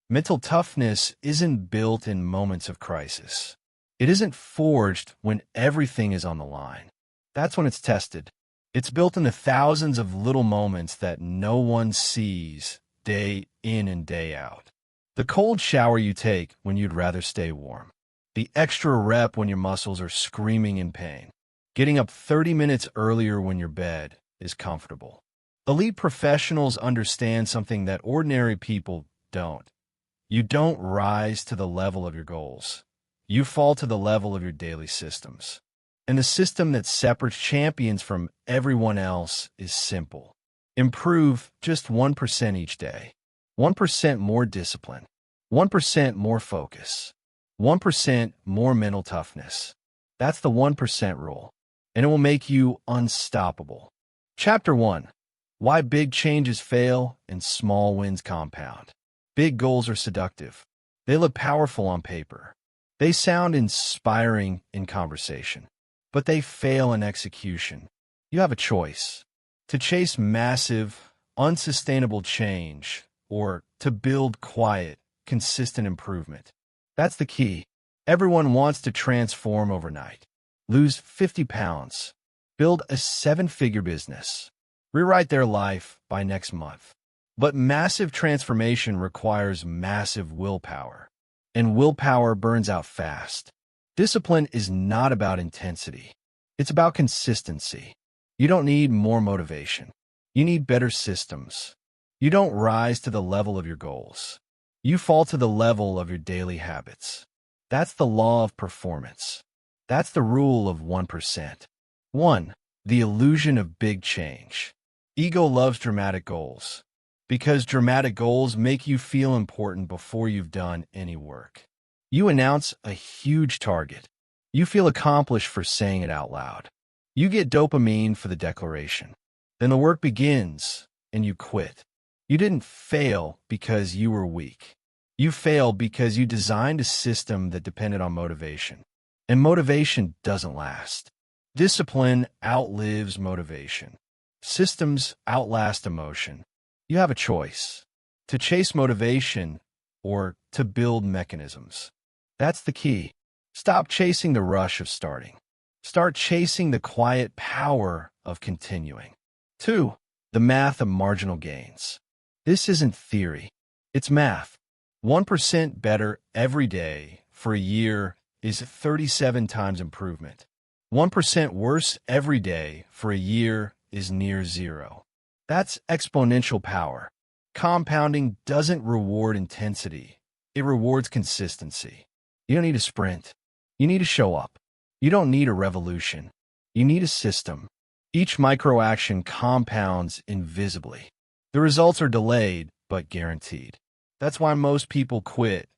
Mental toughness isn't built in moments of crisis. It isn't forged when everything is on the line. That's when it's tested. It's built in the thousands of little moments that no one sees day in and day out. The cold shower you take when you'd rather stay warm. The extra rep when your muscles are screaming in pain. Getting up 30 minutes earlier when your bed is comfortable. Elite professionals understand something that ordinary people don't. You don't rise to the level of your goals. You fall to the level of your daily systems. And the system that separates champions from everyone else is simple. Improve just 1% each day. 1% more discipline. 1% more focus. 1% more mental toughness. That's the 1% rule. And it will make you unstoppable. Chapter 1. Why big changes fail and small wins compound. Big goals are seductive. They look powerful on paper. They sound inspiring in conversation. But they fail in execution. You have a choice. To chase massive, unsustainable change, or to build quiet, consistent improvement. That's the key. Everyone wants to transform overnight. Lose 50 pounds. Build a 7-figure business. Rewrite their life by next month. But massive transformation requires massive willpower. And willpower burns out fast. Discipline is not about intensity. It's about consistency. You don't need more motivation. You need better systems. You don't rise to the level of your goals. You fall to the level of your daily habits. That's the law of performance. That's the rule of 1%. 1. The illusion of big change. Ego loves dramatic goals. Because dramatic goals make you feel important before you've done any work. You announce a huge target. You feel accomplished for saying it out loud. You get dopamine for the declaration. Then the work begins, and you quit. You didn't fail because you were weak. You failed because you designed a system that depended on motivation. And motivation doesn't last. Discipline outlives motivation. Systems outlast emotion. You have a choice. To chase motivation or to build mechanisms. That's the key. Stop chasing the rush of starting. Start chasing the quiet power of continuing. 2. The math of marginal gains. This isn't theory. It's math. 1% better every day for a year is 37 times improvement. 1% worse every day for a year is near zero. That's exponential power. Compounding doesn't reward intensity. It rewards consistency. You don't need a sprint. You need to show up. You don't need a revolution. You need a system. Each micro-action compounds invisibly. The results are delayed, but guaranteed. That's why most people quit.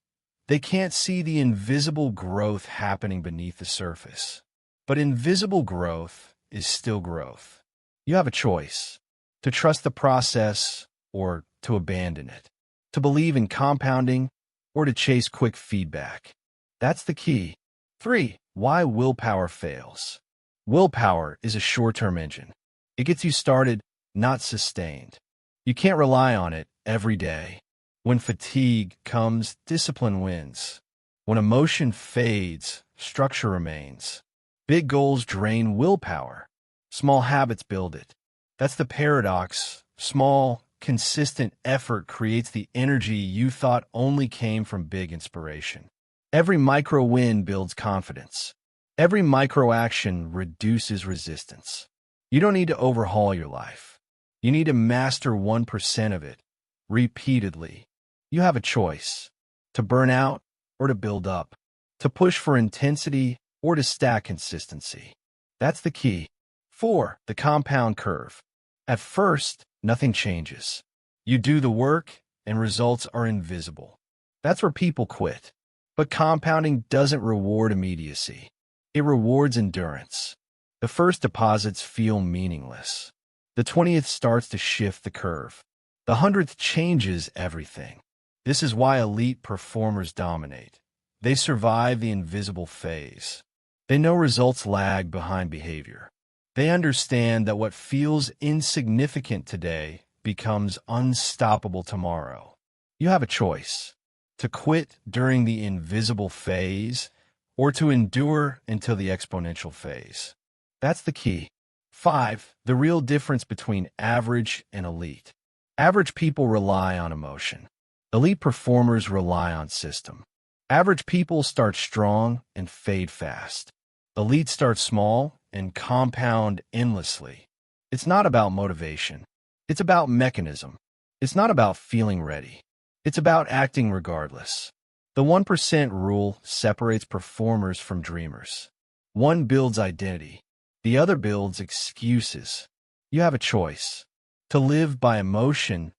They can't see the invisible growth happening beneath the surface. But invisible growth is still growth. You have a choice. To trust the process or to abandon it. To believe in compounding or to chase quick feedback. That's the key. 3. Why willpower fails. Willpower is a short-term engine. It gets you started, not sustained. You can't rely on it every day. When fatigue comes, discipline wins. When emotion fades, structure remains. Big goals drain willpower. Small habits build it. That's the paradox. Small, consistent effort creates the energy you thought only came from big inspiration. Every micro win builds confidence. Every micro action reduces resistance. You don't need to overhaul your life. You need to master 1% of it, repeatedly. You have a choice. To burn out or to build up. To push for intensity or to stack consistency. That's the key. 4. The compound curve. At first, nothing changes. You do the work and results are invisible. That's where people quit. But compounding doesn't reward immediacy. It rewards endurance. The first deposits feel meaningless. The 20th starts to shift the curve. The 100th changes everything. This is why elite performers dominate. They survive the invisible phase. They know results lag behind behavior. They understand that what feels insignificant today becomes unstoppable tomorrow. You have a choice. to quit during the invisible phase, or to endure until the exponential phase. That's the key. 5. The real difference between average and elite. Average people rely on emotion. Elite performers rely on system. Average people start strong and fade fast. Elite start small and compound endlessly. It's not about motivation. It's about mechanism. It's not about feeling ready. It's about acting regardless. The 1% rule separates performers from dreamers. One builds identity. The other builds excuses. You have a choice: to live by emotion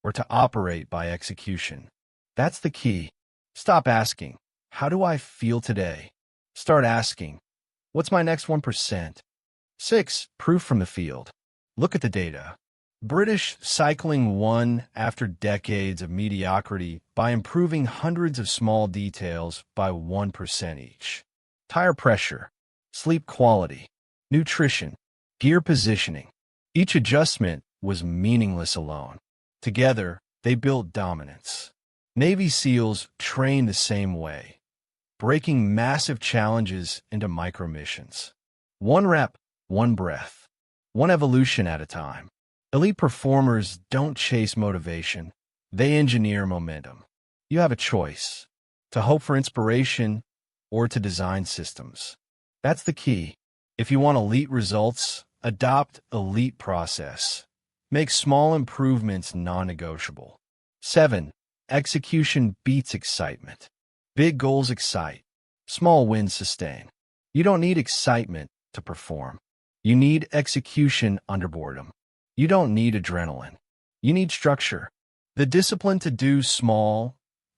or to operate by execution. That's the key. Stop asking, "How do I feel today?" Start asking, "What's my next 1%? 6. Proof from the field. Look at the data. British cycling won after decades of mediocrity by improving hundreds of small details by 1% each. Tire pressure, sleep quality, nutrition, gear positioning. Each adjustment was meaningless alone. Together, they built dominance. Navy SEALs train the same way, breaking massive challenges into micro-missions. One rep, one breath, one evolution at a time. Elite performers don't chase motivation. They engineer momentum. You have a choice: to hope for inspiration or to design systems. That's the key. If you want elite results, adopt elite process. Make small improvements non-negotiable. 7. Execution beats excitement. Big goals excite. Small wins sustain. You don't need excitement to perform. You need execution under boredom. You don't need adrenaline. You need structure. The discipline to do small,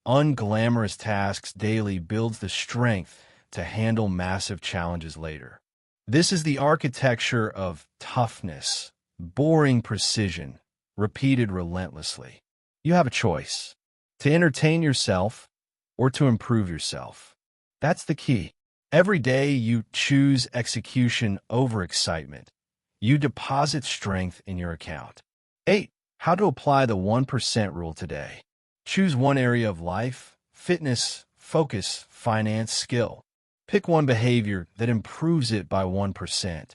unglamorous tasks daily builds the strength to handle massive challenges later. This is the architecture of toughness, boring precision, repeated relentlessly. You have a choice: to entertain yourself or to improve yourself. That's the key. Every day you choose execution over excitement. You deposit strength in your account. 8. How to apply the 1% rule today. Choose one area of life: fitness, focus, finance, skill. Pick one behavior that improves it by 1%.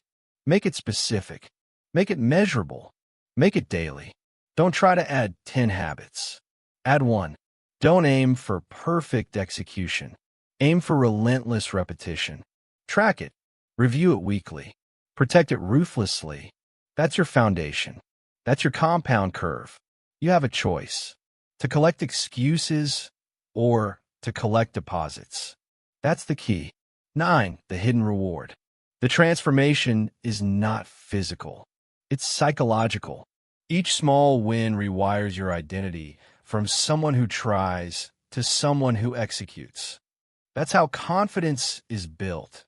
Make it specific. Make it measurable. Make it daily. Don't try to add 10 habits. Add one. Don't aim for perfect execution. Aim for relentless repetition. Track it. Review it weekly. Protect it ruthlessly. That's your foundation. That's your compound curve. You have a choice: to collect excuses or to collect deposits. That's the key. 9. The hidden reward. The transformation is not physical. It's psychological. Each small win rewires your identity from someone who tries to someone who executes. That's how confidence is built.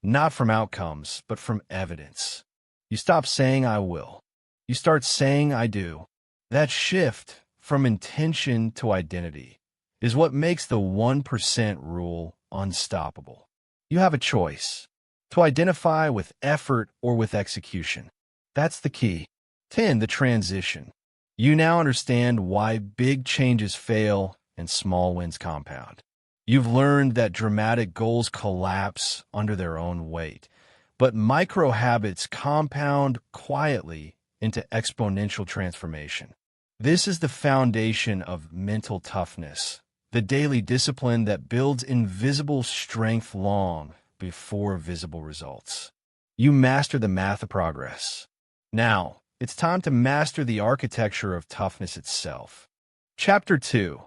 Not from outcomes, but from evidence. You stop saying "I will." You start saying "I do." That shift from intention to identity is what makes the 1% rule unstoppable. You have a choice: to identify with effort or with execution. That's the key. 10. The transition. You now understand why big changes fail and small wins compound. You've learned that dramatic goals collapse under their own weight, but micro habits compound quietly into exponential transformation. This is the foundation of mental toughness, the daily discipline that builds invisible strength long before visible results. You master the math of progress. Now, it's time to master the architecture of toughness itself. Chapter 2.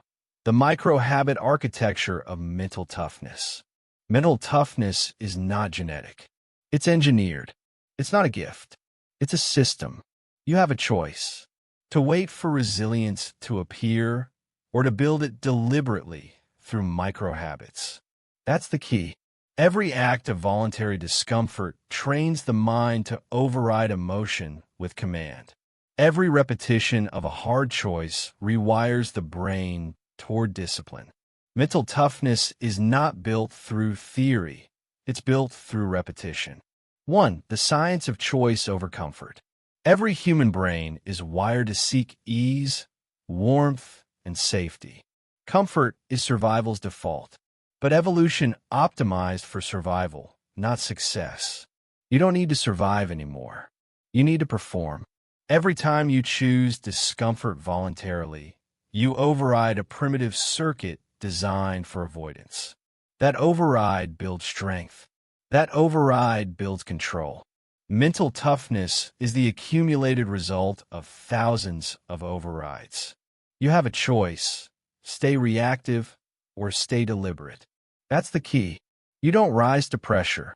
The micro-habit architecture of mental toughness. Mental toughness is not genetic. It's engineered. It's not a gift. It's a system. You have a choice: to wait for resilience to appear or to build it deliberately through micro-habits. That's the key. Every act of voluntary discomfort trains the mind to override emotion with command. Every repetition of a hard choice rewires the brain toward discipline. Mental toughness is not built through theory. It's built through repetition. 1. The science of choice over comfort. Every human brain is wired to seek ease, warmth, and safety. Comfort is survival's default, but evolution optimized for survival, not success. You don't need to survive anymore. You need to perform. Every time you choose discomfort voluntarily, you override a primitive circuit designed for avoidance. That override builds strength. That override builds control. Mental toughness is the accumulated result of thousands of overrides. You have a choice: stay reactive or stay deliberate. That's the key. You don't rise to pressure.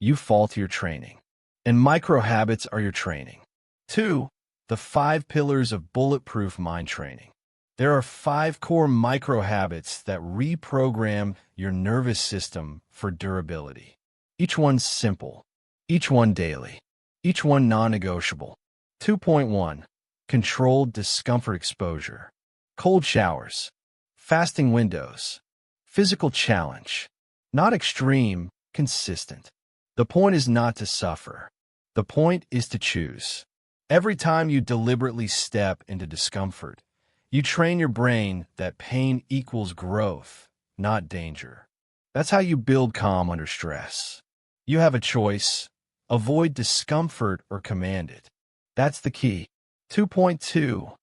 You fall to your training. And micro habits are your training. 2. The 5 pillars of bulletproof mind training. There are 5 core micro habits that reprogram your nervous system for durability. Each one's simple. Each one daily. Each one non-negotiable. 2.1. Controlled discomfort exposure. Cold showers. Fasting windows. Physical challenge. Not extreme, consistent. The point is not to suffer. The point is to choose. Every time you deliberately step into discomfort, you train your brain that pain equals growth, not danger. That's how you build calm under stress. You have a choice: avoid discomfort or command it. That's the key. 2.2.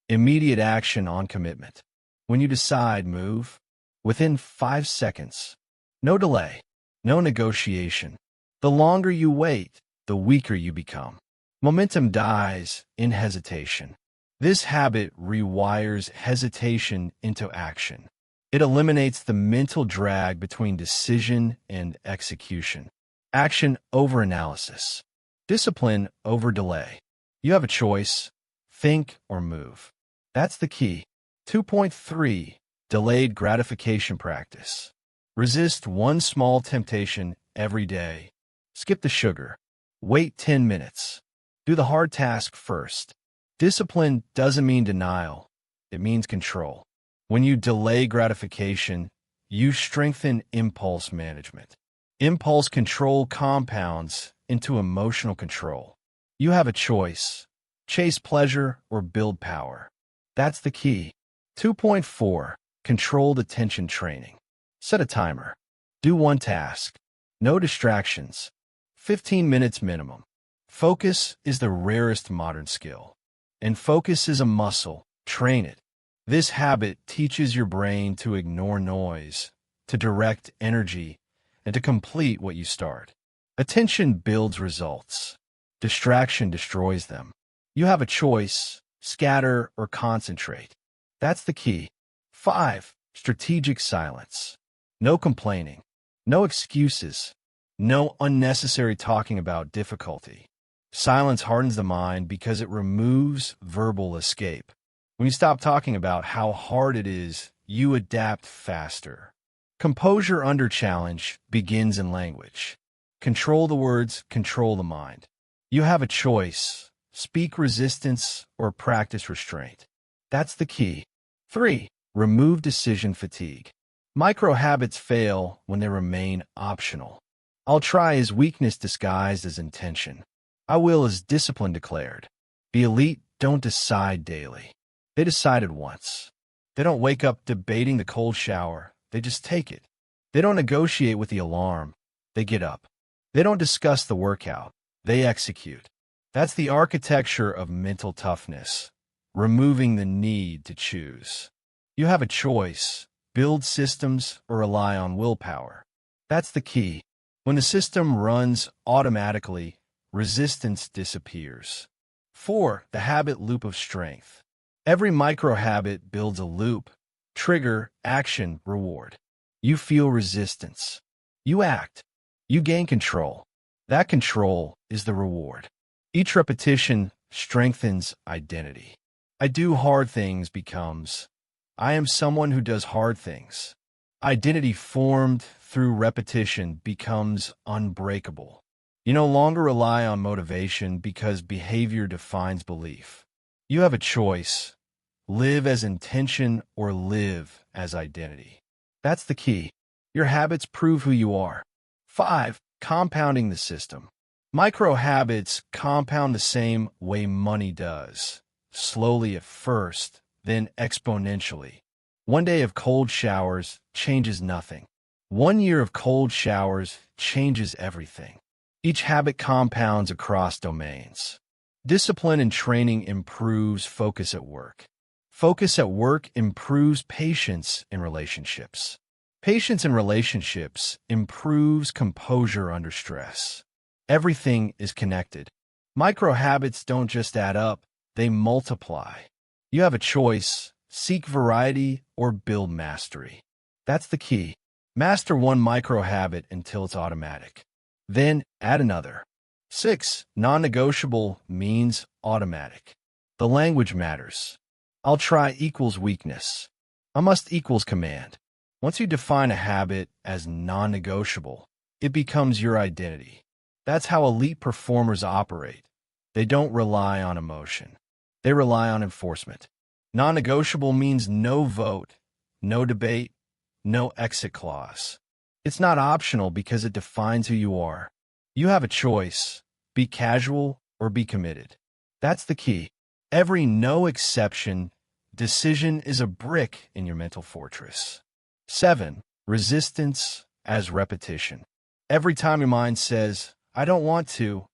Immediate action on commitment. When you decide, move. Within 5 seconds. No delay. No negotiation. The longer you wait, the weaker you become. Momentum dies in hesitation. This habit rewires hesitation into action. It eliminates the mental drag between decision and execution. Action over analysis. Discipline over delay. You have a choice: think or move. That's the key. 2.3. Delayed gratification practice. Resist one small temptation every day. Skip the sugar. Wait 10 minutes. Do the hard task first. Discipline doesn't mean denial. It means control. When you delay gratification, you strengthen impulse management. Impulse control compounds into emotional control. You have a choice: chase pleasure or build power. That's the key. 2.4. Controlled attention training. Set a timer. Do one task. No distractions. 15 minutes minimum. Focus is the rarest modern skill. And focus is a muscle. Train it. This habit teaches your brain to ignore noise, to direct energy, and to complete what you start. Attention builds results. Distraction destroys them. You have a choice: scatter or concentrate. That's the key. 5. Strategic silence. No complaining. No excuses. No unnecessary talking about difficulty. Silence hardens the mind because it removes verbal escape. When you stop talking about how hard it is, you adapt faster. Composure under challenge begins in language. Control the words, control the mind. You have a choice: speak resistance or practice restraint. That's the key. 3. Remove decision fatigue. Micro habits fail when they remain optional. I'll try is weakness disguised as intention. I will is discipline declared. The elite don't decide daily. They decided once. They don't wake up debating the cold shower. They just take it. They don't negotiate with the alarm. They get up. They don't discuss the workout. They execute. That's the architecture of mental toughness, removing the need to choose. You have a choice: build systems or rely on willpower. That's the key. When the system runs automatically, resistance disappears. 4. The habit loop of strength. Every micro habit builds a loop: trigger, action, reward. You feel resistance. You act. You gain control. That control is the reward. Each repetition strengthens identity. I do hard things becomes I am someone who does hard things. Identity formed through repetition becomes unbreakable. You no longer rely on motivation because behavior defines belief. You have a choice: live as intention or live as identity. That's the key. Your habits prove who you are. 5. Compounding the system. Micro habits compound the same way money does. Slowly at first, then exponentially. One day of cold showers changes nothing. 1 year of cold showers changes everything. Each habit compounds across domains. Discipline and training improves focus at work. Focus at work improves patience in relationships. Patience in relationships improves composure under stress. Everything is connected. Micro habits don't just add up, they multiply. You have a choice: seek variety or build mastery. That's the key. Master one micro habit until it's automatic. Then add another. 6. Non-negotiable means automatic. The language matters. I'll try equals weakness. I must equals command. Once you define a habit as non-negotiable, it becomes your identity. That's how elite performers operate. They don't rely on emotion. They rely on enforcement. Non-negotiable means no vote, no debate, no exit clause. It's not optional because it defines who you are. You have a choice: be casual or be committed. That's the key. Every no exception decision is a brick in your mental fortress. 7. Resistance as repetition. Every time your mind says, I don't want to,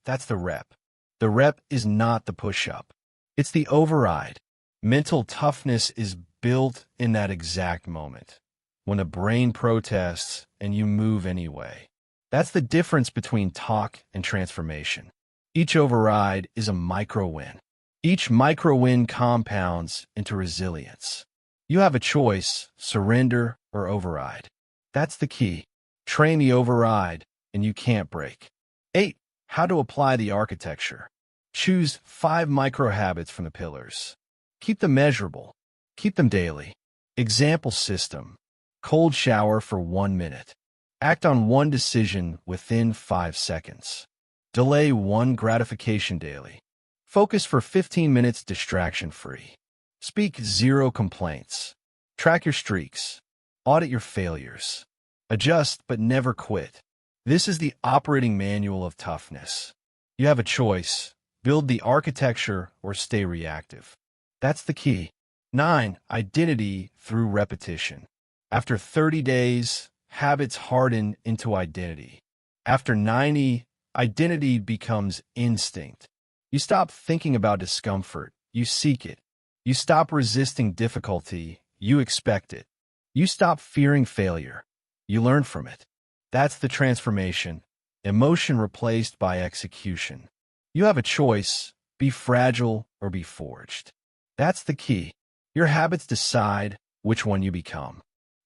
that's the rep. The rep is not the push-up. It's the override. Mental toughness is built in that exact moment, when the brain protests and you move anyway. That's the difference between talk and transformation. Each override is a micro-win. Each micro-win compounds into resilience. You have a choice: surrender or override. That's the key. Train the override, and you can't break. 8. How to apply the architecture. Choose 5 micro habits from the pillars. Keep them measurable. Keep them daily. Example system: cold shower for 1 minute. Act on one decision within 5 seconds. Delay one gratification daily. Focus for 15 minutes distraction-free. Speak 0 complaints. Track your streaks. Audit your failures. Adjust but never quit. This is the operating manual of toughness. You have a choice: build the architecture or stay reactive. That's the key. 9. Identity through repetition. After 30 days, habits harden into identity. After 90, identity becomes instinct. You stop thinking about discomfort, you seek it. You stop resisting difficulty, you expect it. You stop fearing failure, you learn from it. That's the transformation. Emotion replaced by execution. You have a choice: be fragile or be forged. That's the key. Your habits decide which one you become.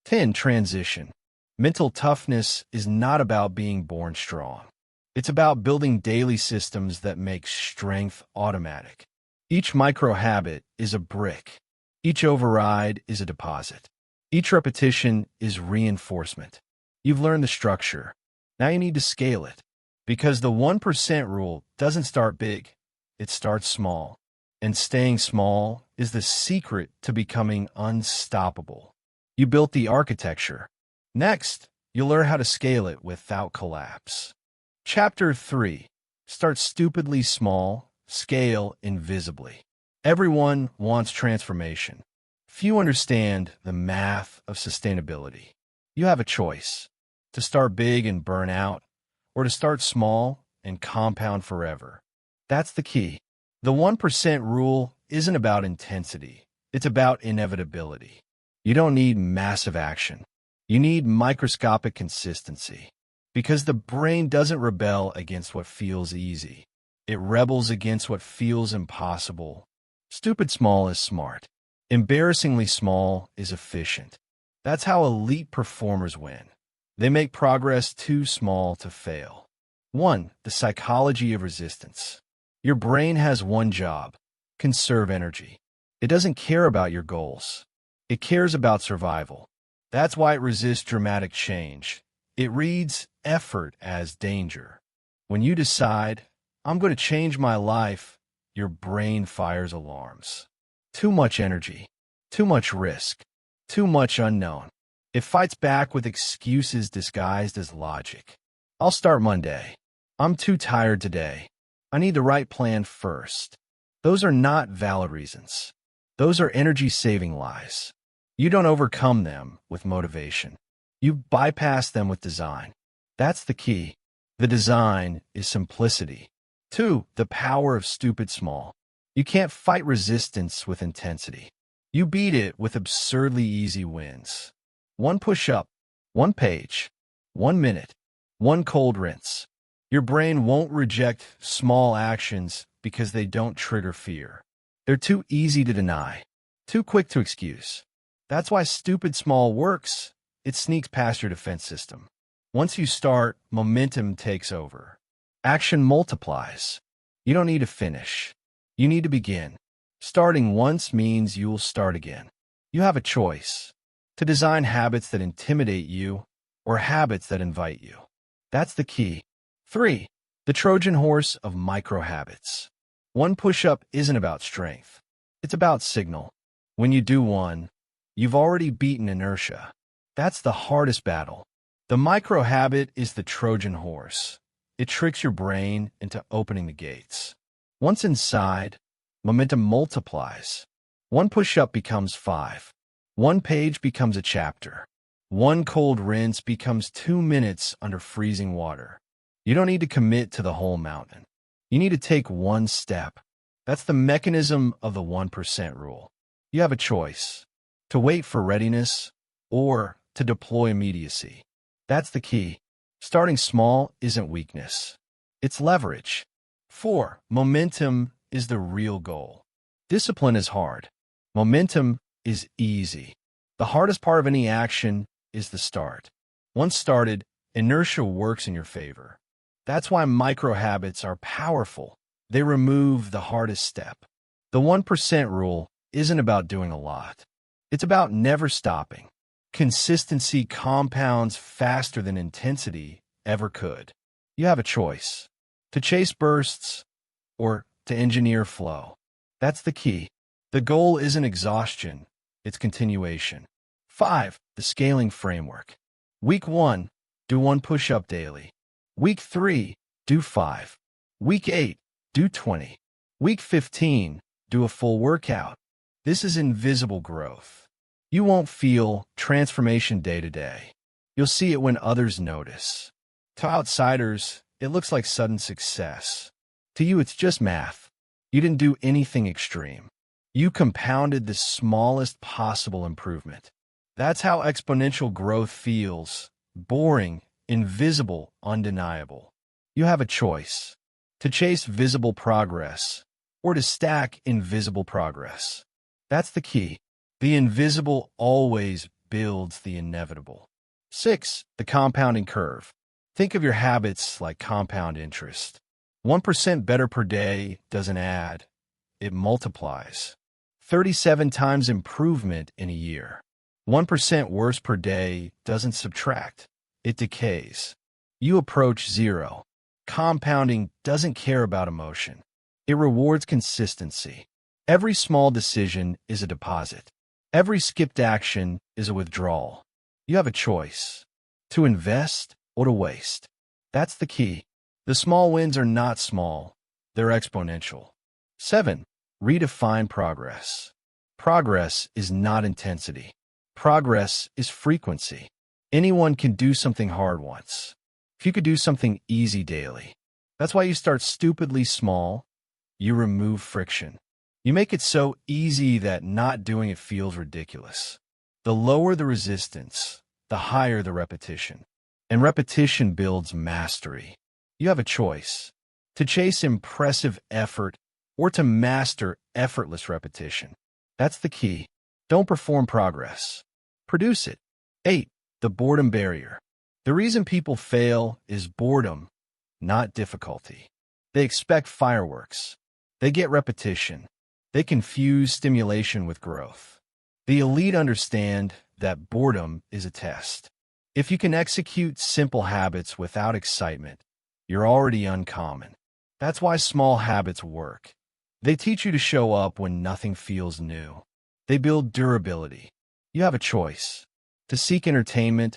10. Transition. Mental toughness is not about being born strong. It's about building daily systems that make strength automatic. Each micro habit is a brick. Each override is a deposit. Each repetition is reinforcement. You've learned the structure. Now you need to scale it. Because the 1% rule doesn't start big. It starts small. And staying small is the secret to becoming unstoppable. You built the architecture. Next, you'll learn how to scale it without collapse. Chapter 3. Start stupidly small, scale invisibly. Everyone wants transformation. Few understand the math of sustainability. You have a choice: to start big and burn out, or to start small and compound forever. That's the key. The 1% rule isn't about intensity. It's about inevitability. You don't need massive action. You need microscopic consistency. Because the brain doesn't rebel against what feels easy. It rebels against what feels impossible. Stupid small is smart. Embarrassingly small is efficient. That's how elite performers win. They make progress too small to fail. 1. The psychology of resistance. Your brain has one job: conserve energy. It doesn't care about your goals. It cares about survival. That's why it resists dramatic change. It reads effort as danger. When you decide, I'm going to change my life, your brain fires alarms. Too much energy. Too much risk. Too much unknown. It fights back with excuses disguised as logic. I'll start Monday. I'm too tired today. I need the right plan first. Those are not valid reasons. Those are energy-saving lies. You don't overcome them with motivation. You bypass them with design. That's the key. The design is simplicity. 2. The power of stupid small. You can't fight resistance with intensity. You beat it with absurdly easy wins. 1 push-up, 1 page, 1 minute, 1 cold rinse. Your brain won't reject small actions because they don't trigger fear. They're too easy to deny, too quick to excuse. That's why stupid small works. It sneaks past your defense system. Once you start, momentum takes over. Action multiplies. You don't need to finish. You need to begin. Starting once means you will start again. You have a choice to design habits that intimidate you or habits that invite you. That's the key. 3. The Trojan horse of micro habits. 1 push-up isn't about strength. It's about signal. When you do 1, you've already beaten inertia. That's the hardest battle. The micro habit is the Trojan horse. It tricks your brain into opening the gates. Once inside, momentum multiplies. 1 push-up becomes 5. 1 page becomes a chapter. 1 cold rinse becomes 2 minutes under freezing water. You don't need to commit to the whole mountain. You need to take 1 step. That's the mechanism of the 1% rule. You have a choice to wait for readiness or to deploy immediacy. That's the key. Starting small isn't weakness. It's leverage. 4. Momentum is the real goal. Discipline is hard. Momentum is easy. The hardest part of any action is the start. Once started, inertia works in your favor. That's why micro habits are powerful. They remove the hardest step. The 1% rule isn't about doing a lot. It's about never stopping. Consistency compounds faster than intensity ever could. You have a choice to chase bursts or to engineer flow. That's the key. The goal isn't exhaustion, it's continuation. 5. The scaling framework. Week 1, do 1 push-up daily. Week 3, do 5. Week 8, do 20. Week 15, do a full workout. This is invisible growth. You won't feel transformation day to day. You'll see it when others notice. To outsiders, it looks like sudden success. To you, it's just math. You didn't do anything extreme. You compounded the smallest possible improvement. That's how exponential growth feels. Boring, invisible, undeniable. You have a choice to chase visible progress or to stack invisible progress. That's the key. The invisible always builds the inevitable. 6. The compounding curve. Think of your habits like compound interest. 1% better per day doesn't add, it multiplies. 37 times improvement in a year. 1% worse per day doesn't subtract, it decays. You approach 0. Compounding doesn't care about emotion. It rewards consistency. Every small decision is a deposit. Every skipped action is a withdrawal. You have a choice to invest or to waste. That's the key. The small wins are not small, they're exponential. 7. Redefine progress. Progress is not intensity. Progress is frequency. Anyone can do something hard once. If you could do something easy daily. That's why you start stupidly small. You remove friction. You make it so easy that not doing it feels ridiculous. The lower the resistance, the higher the repetition. And repetition builds mastery. You have a choice to chase impressive effort or to master effortless repetition. That's the key. Don't perform progress. Produce it. 8. The boredom barrier. The reason people fail is boredom, not difficulty. They expect fireworks. They get repetition. They confuse stimulation with growth. The elite understand that boredom is a test. If you can execute simple habits without excitement, you're already uncommon. That's why small habits work. They teach you to show up when nothing feels new. They build durability. You have a choice to seek entertainment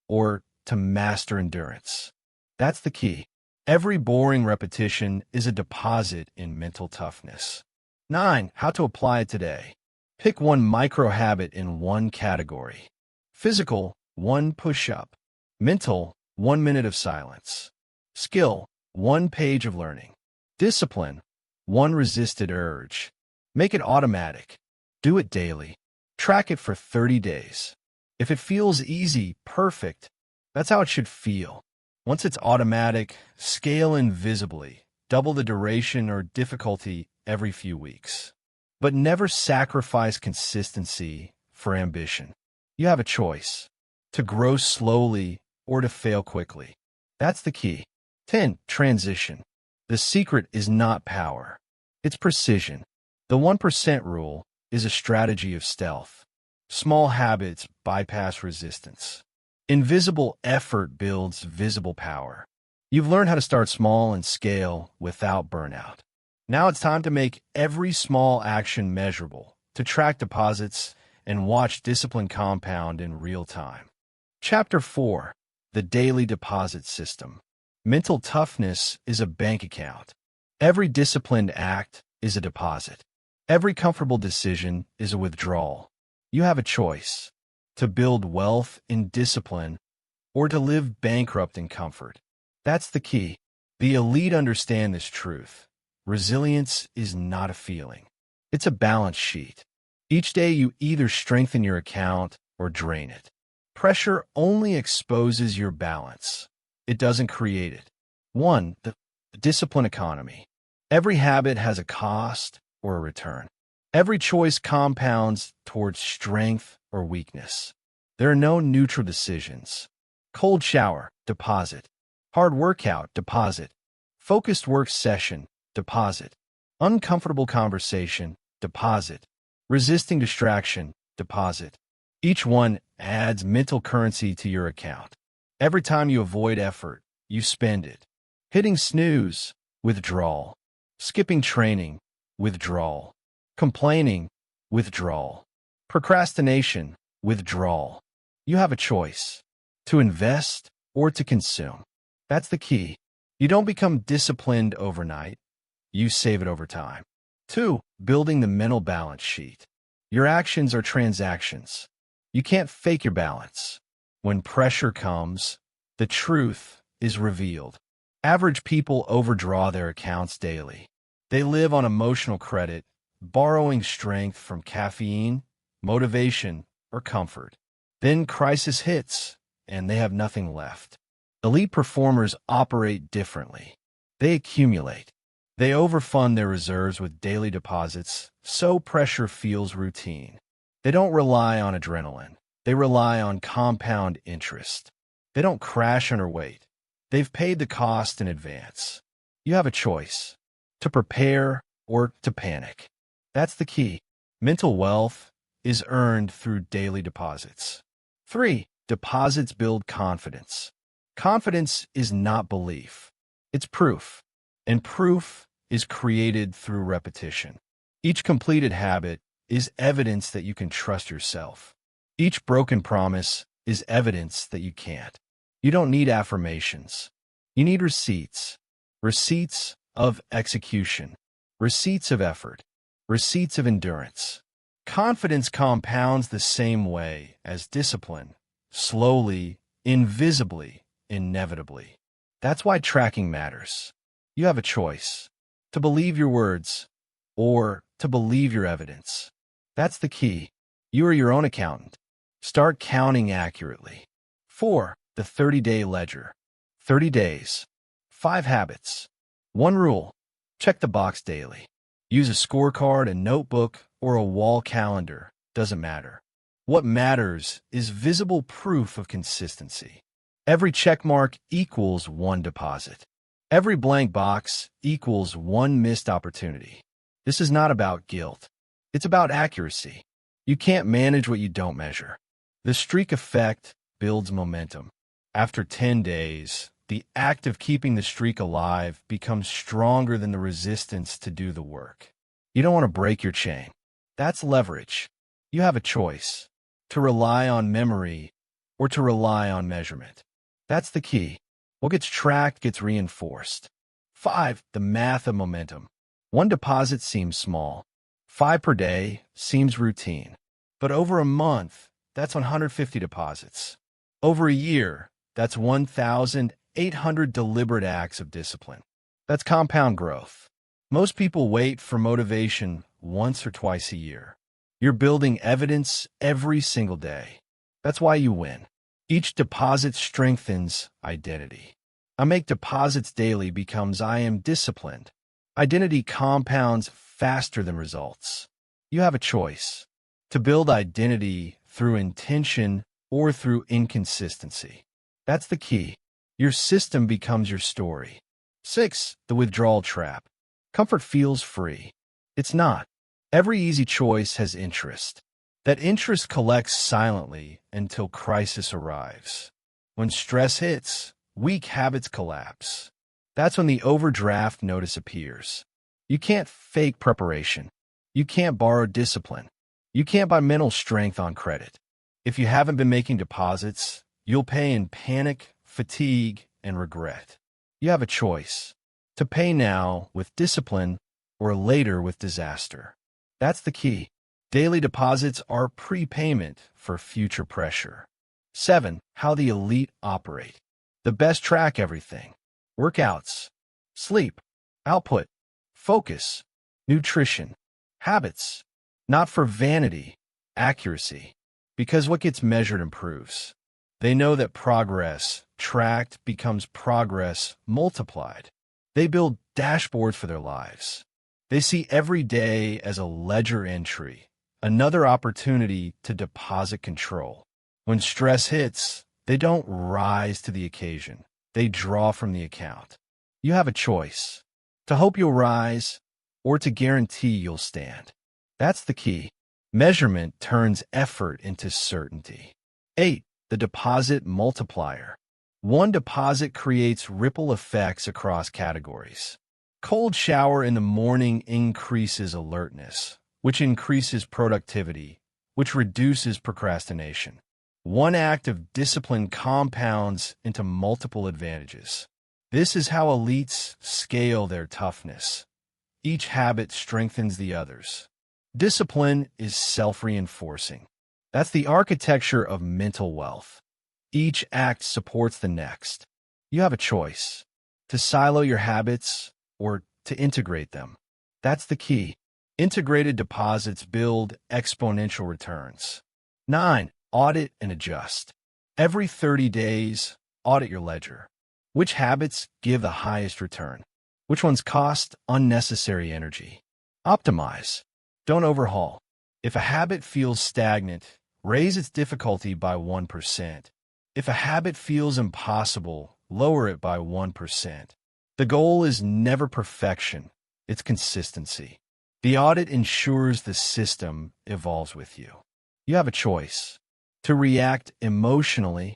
or to master endurance. That's the key. Every boring repetition is a deposit in mental toughness. 9. How to apply it today. Pick one micro habit in one category. Physical, 1 push-up. Mental, 1 minute of silence. Skill, 1 page of learning. Discipline, 1 resisted urge. Make it automatic. Do it daily. Track it for 30 days. If it feels easy, perfect, that's how it should feel. Once it's automatic, scale invisibly. Double the duration or difficulty every few weeks. But never sacrifice consistency for ambition. You have a choice: to grow slowly or to fail quickly. That's the key. 10. Transition. The secret is not power. It's precision. The 1% rule is a strategy of stealth. Small habits bypass resistance. Invisible effort builds visible power. You've learned how to start small and scale without burnout. Now it's time to make every small action measurable, to track deposits and watch discipline compound in real time. Chapter 4. The Daily Deposit System. Mental toughness is a bank account. Every disciplined act is a deposit. Every comfortable decision is a withdrawal. You have a choice: to build wealth in discipline or to live bankrupt in comfort. That's the key. The elite understand this truth. Resilience is not a feeling. It's a balance sheet. Each day you either strengthen your account or drain it. Pressure only exposes your balance. It doesn't create it. 1. The discipline economy. Every habit has a cost or a return. Every choice compounds towards strength or weakness. There are no neutral decisions. Cold shower, deposit. Hard workout, deposit. Focused work session, deposit. Uncomfortable conversation, deposit. Resisting distraction, deposit. Each one adds mental currency to your account. Every time you avoid effort, you spend it. Hitting snooze, withdrawal. Skipping training, withdrawal. Complaining, withdrawal. Procrastination, withdrawal. You have a choice: to invest or to consume. That's the key. You don't become disciplined overnight. You save it over time. 2. Building the mental balance sheet. Your actions are transactions. You can't fake your balance. When pressure comes, the truth is revealed. Average people overdraw their accounts daily. They live on emotional credit, borrowing strength from caffeine, motivation, or comfort. Then crisis hits, and they have nothing left. Elite performers operate differently. They accumulate. They overfund their reserves with daily deposits, so pressure feels routine. They don't rely on adrenaline. They rely on compound interest. They don't crash under weight. They've paid the cost in advance. You have a choice: to prepare or to panic. That's the key. Mental wealth is earned through daily deposits. 3. Deposits build confidence. Confidence is not belief. It's proof. And proof is created through repetition. Each completed habit is evidence that you can trust yourself. Each broken promise is evidence that you can't. You don't need affirmations. You need receipts. Receipts of execution. Receipts of effort. Receipts of endurance. Confidence compounds the same way as discipline. Slowly, invisibly, inevitably. That's why tracking matters. You have a choice: to believe your words or to believe your evidence. That's the key. You are your own accountant. Start counting accurately. 4. The 30-day ledger. 30 days. 5 habits. 1 rule: check the box daily. Use a scorecard, a notebook, or a wall calendar. Doesn't matter. What matters is visible proof of consistency. Every check mark equals 1 deposit. Every blank box equals 1 missed opportunity. This is not about guilt. It's about accuracy. You can't manage what you don't measure. The streak effect builds momentum. After 10 days, the act of keeping the streak alive becomes stronger than the resistance to do the work. You don't want to break your chain. That's leverage. You have a choice: to rely on memory or to rely on measurement. That's the key. What gets tracked gets reinforced. 5. The math of momentum. 1 deposit seems small. 5 per day seems routine. But over a month, that's 150 deposits. Over a year, that's 1,800 deliberate acts of discipline. That's compound growth. Most people wait for motivation once or twice a year. You're building evidence every single day. That's why you win. Each deposit strengthens identity. I make deposits daily becomes I am disciplined. Identity compounds faster than results. You have a choice to build identity through intention or through inconsistency. That's the key. Your system becomes your story. 6. The withdrawal trap. Comfort feels free. It's not. Every easy choice has interest. That interest collects silently until crisis arrives. When stress hits, weak habits collapse. That's when the overdraft notice appears. You can't fake preparation. You can't borrow discipline. You can't buy mental strength on credit. If you haven't been making deposits, you'll pay in panic, fatigue, and regret. You have a choice to pay now with discipline or later with disaster. That's the key. Daily deposits are prepayment for future pressure. 7. How the elite operate. The best track everything. Workouts, sleep, output, focus, nutrition, habits. Not for vanity, accuracy. Because what gets measured improves. They know that progress tracked becomes progress multiplied. They build dashboards for their lives. They see every day as a ledger entry, another opportunity to deposit control. When stress hits, they don't rise to the occasion. They draw from the account. You have a choice to hope you'll rise or to guarantee you'll stand. That's the key. Measurement turns effort into certainty. 8. The deposit multiplier. One deposit creates ripple effects across categories. Cold shower in the morning increases alertness, which increases productivity, which reduces procrastination. One act of discipline compounds into multiple advantages. This is how elites scale their toughness. Each habit strengthens the others. Discipline is self-reinforcing. That's the architecture of mental wealth. Each act supports the next. You have a choice to silo your habits or to integrate them. That's the key. Integrated deposits build exponential returns. 9. Audit and adjust. Every 30 days, audit your ledger. Which habits give the highest return? Which ones cost unnecessary energy? Optimize. Don't overhaul. If a habit feels stagnant, raise its difficulty by 1%. If a habit feels impossible, lower it by 1%. The goal is never perfection, it's consistency. The audit ensures the system evolves with you. You have a choice to react emotionally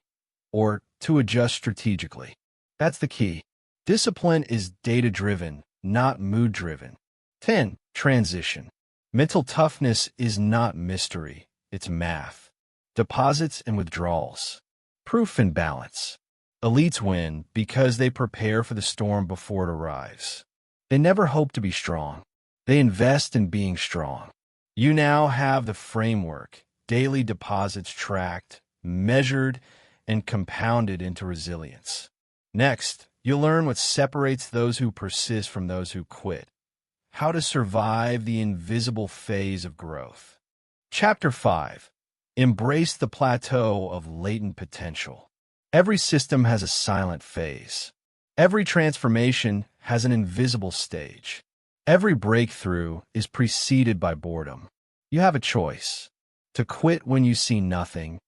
or to adjust strategically. That's the key. Discipline is data-driven, not mood-driven. 10. Transition. Mental toughness is not mystery, it's math. Deposits and withdrawals. Proof and balance. Elites win because they prepare for the storm before it arrives. They never hope to be strong. They invest in being strong. You now have the framework, daily deposits tracked, measured, and compounded into resilience. Next, you'll learn what separates those who persist from those who quit. How to survive the invisible phase of growth. Chapter 5. Embrace the plateau of latent potential. Every system has a silent phase. Every transformation has an invisible stage. Every breakthrough is preceded by boredom. You have a choice to quit when you see nothing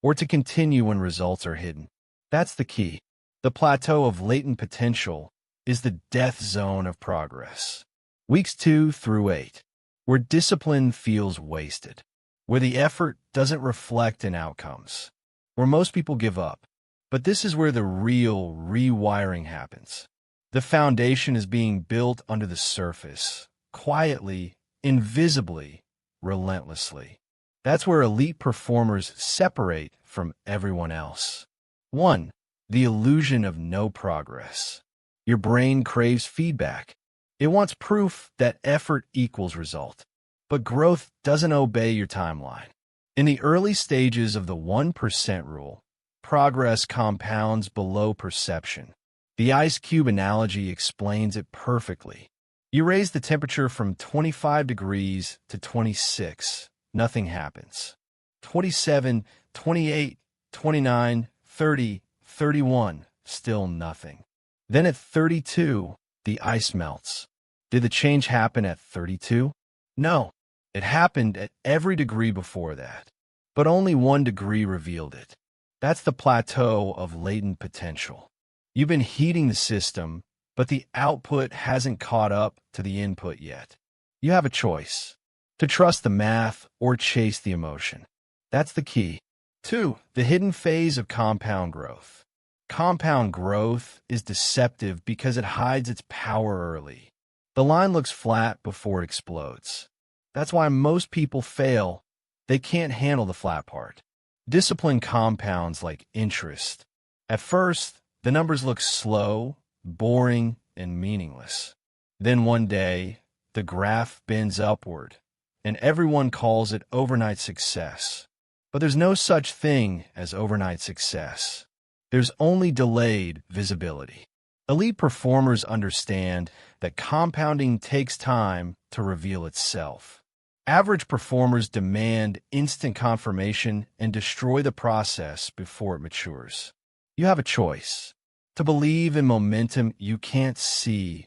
or to continue when results are hidden. That's the key. The plateau of latent potential is the death zone of progress. Weeks 2 through 8, where discipline feels wasted, where the effort doesn't reflect in outcomes, where most people give up. But this is where the real rewiring happens. The foundation is being built under the surface, quietly, invisibly, relentlessly. That's where elite performers separate from everyone else. 1. The illusion of no progress. Your brain craves feedback. It wants proof that effort equals result. But growth doesn't obey your timeline. In the early stages of the 1% rule, progress compounds below perception. The ice cube analogy explains it perfectly. You raise the temperature from 25 degrees to 26. Nothing happens. 27, 28, 29, 30, 31, still nothing. Then at 32, the ice melts. Did the change happen at 32? No. It happened at every degree before that. But only 1 degree revealed it. That's the plateau of latent potential. You've been heating the system, but the output hasn't caught up to the input yet. You have a choice: to trust the math or chase the emotion. That's the key. 2. The hidden phase of compound growth. Compound growth is deceptive because it hides its power early. The line looks flat before it explodes. That's why most people fail. They can't handle the flat part. Discipline compounds like interest. At first, the numbers look slow, boring, and meaningless. Then one day, the graph bends upward, and everyone calls it overnight success. But there's no such thing as overnight success. There's only delayed visibility. Elite performers understand that compounding takes time to reveal itself. Average performers demand instant confirmation and destroy the process before it matures. You have a choice: to believe in momentum you can't see,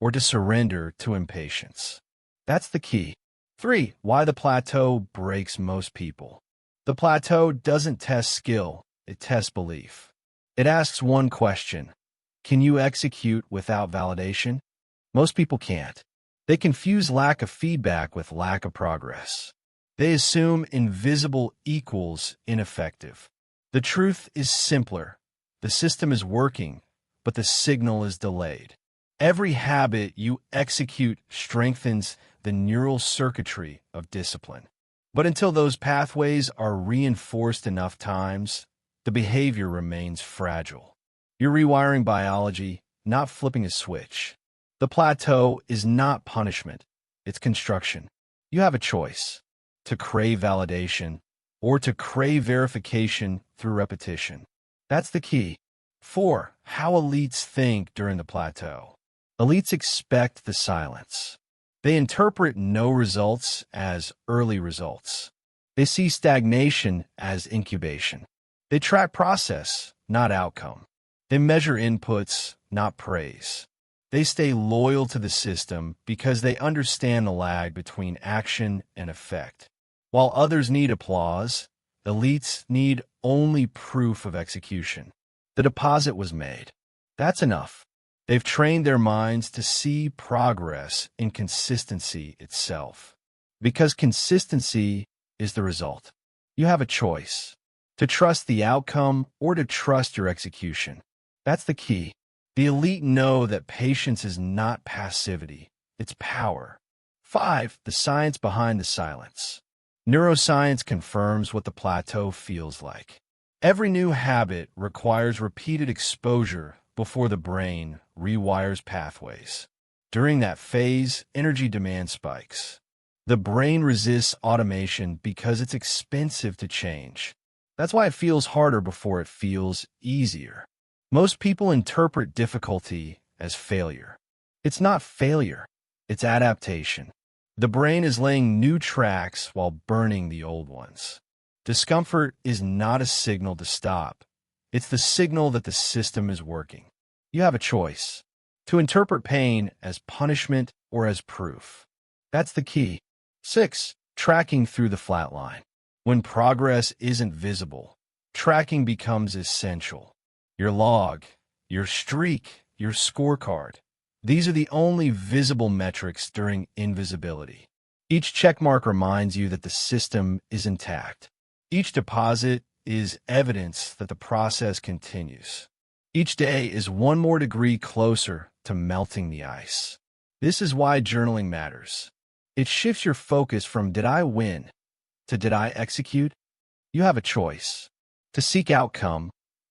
or to surrender to impatience. That's the key. 3. Why the plateau breaks most people. The plateau doesn't test skill, it tests belief. It asks one question: can you execute without validation? Most people can't. They confuse lack of feedback with lack of progress. They assume invisible equals ineffective. The truth is simpler. The system is working, but the signal is delayed. Every habit you execute strengthens the neural circuitry of discipline. But until those pathways are reinforced enough times, the behavior remains fragile. You're rewiring biology, not flipping a switch. The plateau is not punishment, it's construction. You have a choice: to crave validation or to crave verification through repetition. That's the key. 4. How elites think during the plateau. Elites expect the silence. They interpret no results as early results. They see stagnation as incubation. They track process, not outcome. They measure inputs, not praise. They stay loyal to the system because they understand the lag between action and effect. While others need applause, elites need only proof of execution. The deposit was made. That's enough. They've trained their minds to see progress in consistency itself. Because consistency is the result. You have a choice: to trust the outcome or to trust your execution. That's the key. The elite know that patience is not passivity, it's power. 5. The science behind the silence. Neuroscience confirms what the plateau feels like. Every new habit requires repeated exposure before the brain rewires pathways. During that phase, energy demand spikes. The brain resists automation because it's expensive to change. That's why it feels harder before it feels easier. Most people interpret difficulty as failure. It's not failure, it's adaptation. The brain is laying new tracks while burning the old ones. Discomfort is not a signal to stop. It's the signal that the system is working. You have a choice: to interpret pain as punishment or as proof. That's the key. 6. Tracking through the flat line. When progress isn't visible, tracking becomes essential. Your log, your streak, your scorecard. These are the only visible metrics during invisibility. Each checkmark reminds you that the system is intact. Each deposit is evidence that the process continues. Each day is one more degree closer to melting the ice. This is why journaling matters. It shifts your focus from "did I win" to "did I execute?" You have a choice: to seek outcome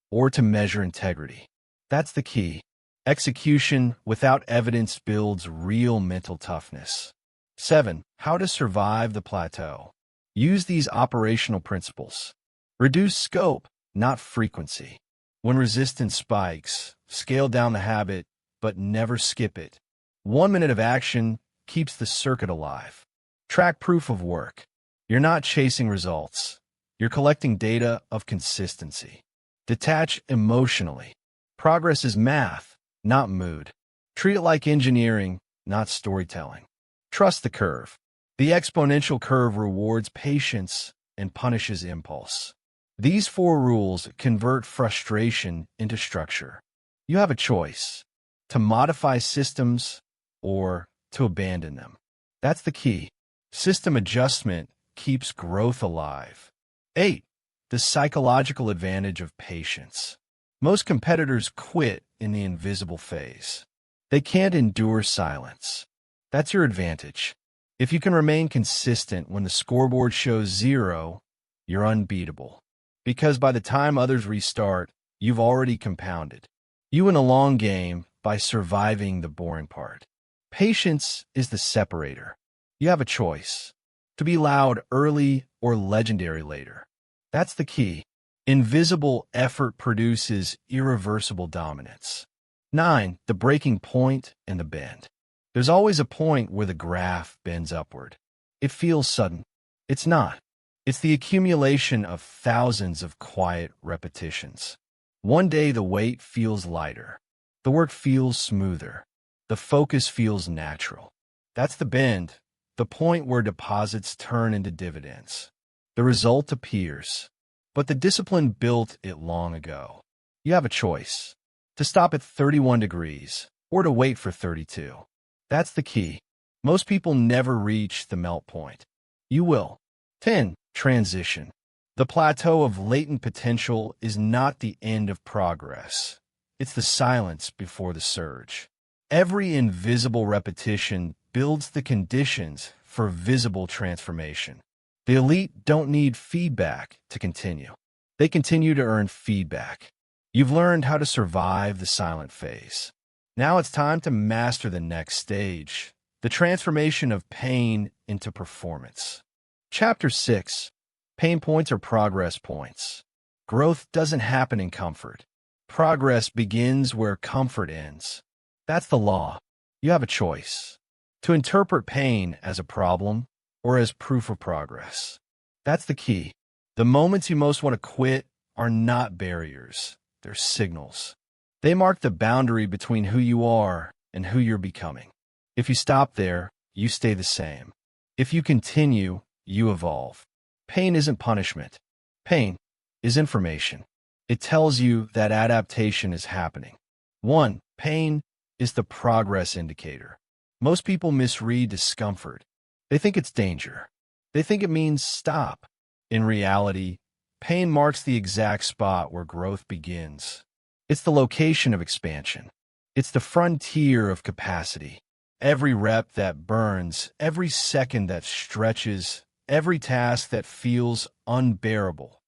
or to measure integrity. That's the key. Execution without evidence builds real mental toughness. 7. How to survive the plateau. Use these operational principles. Reduce scope, not frequency. When resistance spikes, scale down the habit, but never skip it. 1 minute of action keeps the circuit alive. Track proof of work. You're not chasing results. You're collecting data of consistency. Detach emotionally. Progress is math, not mood. Treat it like engineering, not storytelling. Trust the curve. The exponential curve rewards patience and punishes impulse. These 4 rules convert frustration into structure. You have a choice: to modify systems or to abandon them. That's the key. System adjustment keeps growth alive. 8. The psychological advantage of patience. Most competitors quit in the invisible phase. They can't endure silence. That's your advantage. If you can remain consistent when the scoreboard shows 0, you're unbeatable. Because by the time others restart, you've already compounded. You win a long game by surviving the boring part. Patience is the separator. You have a choice: to be loud early or legendary later. That's the key. Invisible effort produces irreversible dominance. 9. The breaking point and the bend. There's always a point where the graph bends upward. It feels sudden. It's not. It's the accumulation of thousands of quiet repetitions. One day the weight feels lighter. The work feels smoother. The focus feels natural. That's the bend, the point where deposits turn into dividends. The result appears, but the discipline built it long ago. You have a choice: to stop at 31 degrees or to wait for 32. That's the key. Most people never reach the melt point. You will. 10. Transition. The plateau of latent potential is not the end of progress. It's the silence before the surge. Every invisible repetition builds the conditions for visible transformation. The elite don't need feedback to continue. They continue to earn feedback. You've learned how to survive the silent phase. Now it's time to master the next stage, the transformation of pain into performance. Chapter 6. Pain points or progress points. Growth doesn't happen in comfort. Progress begins where comfort ends. That's the law. You have a choice: to interpret pain as a problem or as proof of progress. That's the key. The moments you most want to quit are not barriers. They're signals. They mark the boundary between who you are and who you're becoming. If you stop there, you stay the same. If you continue, you evolve. Pain isn't punishment. Pain is information. It tells you that adaptation is happening. 1. Pain is the progress indicator. Most people misread discomfort. They think it's danger. They think it means stop. In reality, pain marks the exact spot where growth begins. It's the location of expansion. It's the frontier of capacity. Every rep that burns, every second that stretches, every task that feels unbearable,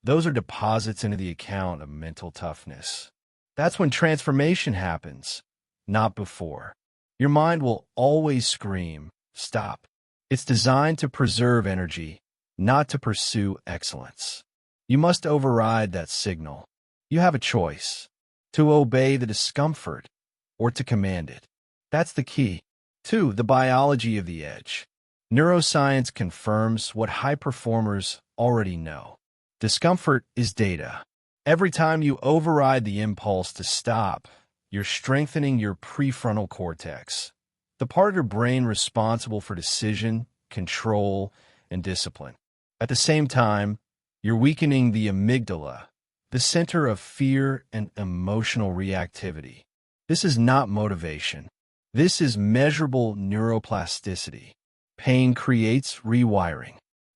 those are deposits into the account of mental toughness. That's when transformation happens, not before. Your mind will always scream, stop. It's designed to preserve energy, not to pursue excellence. You must override that signal. You have a choice: to obey the discomfort or to command it. That's the key. 2. The biology of the edge. Neuroscience confirms what high performers already know. Discomfort is data. Every time you override the impulse to stop, you're strengthening your prefrontal cortex, the part of your brain responsible for decision, control, and discipline. At the same time, you're weakening the amygdala, the center of fear and emotional reactivity. This is not motivation. This is measurable neuroplasticity. Pain creates rewiring.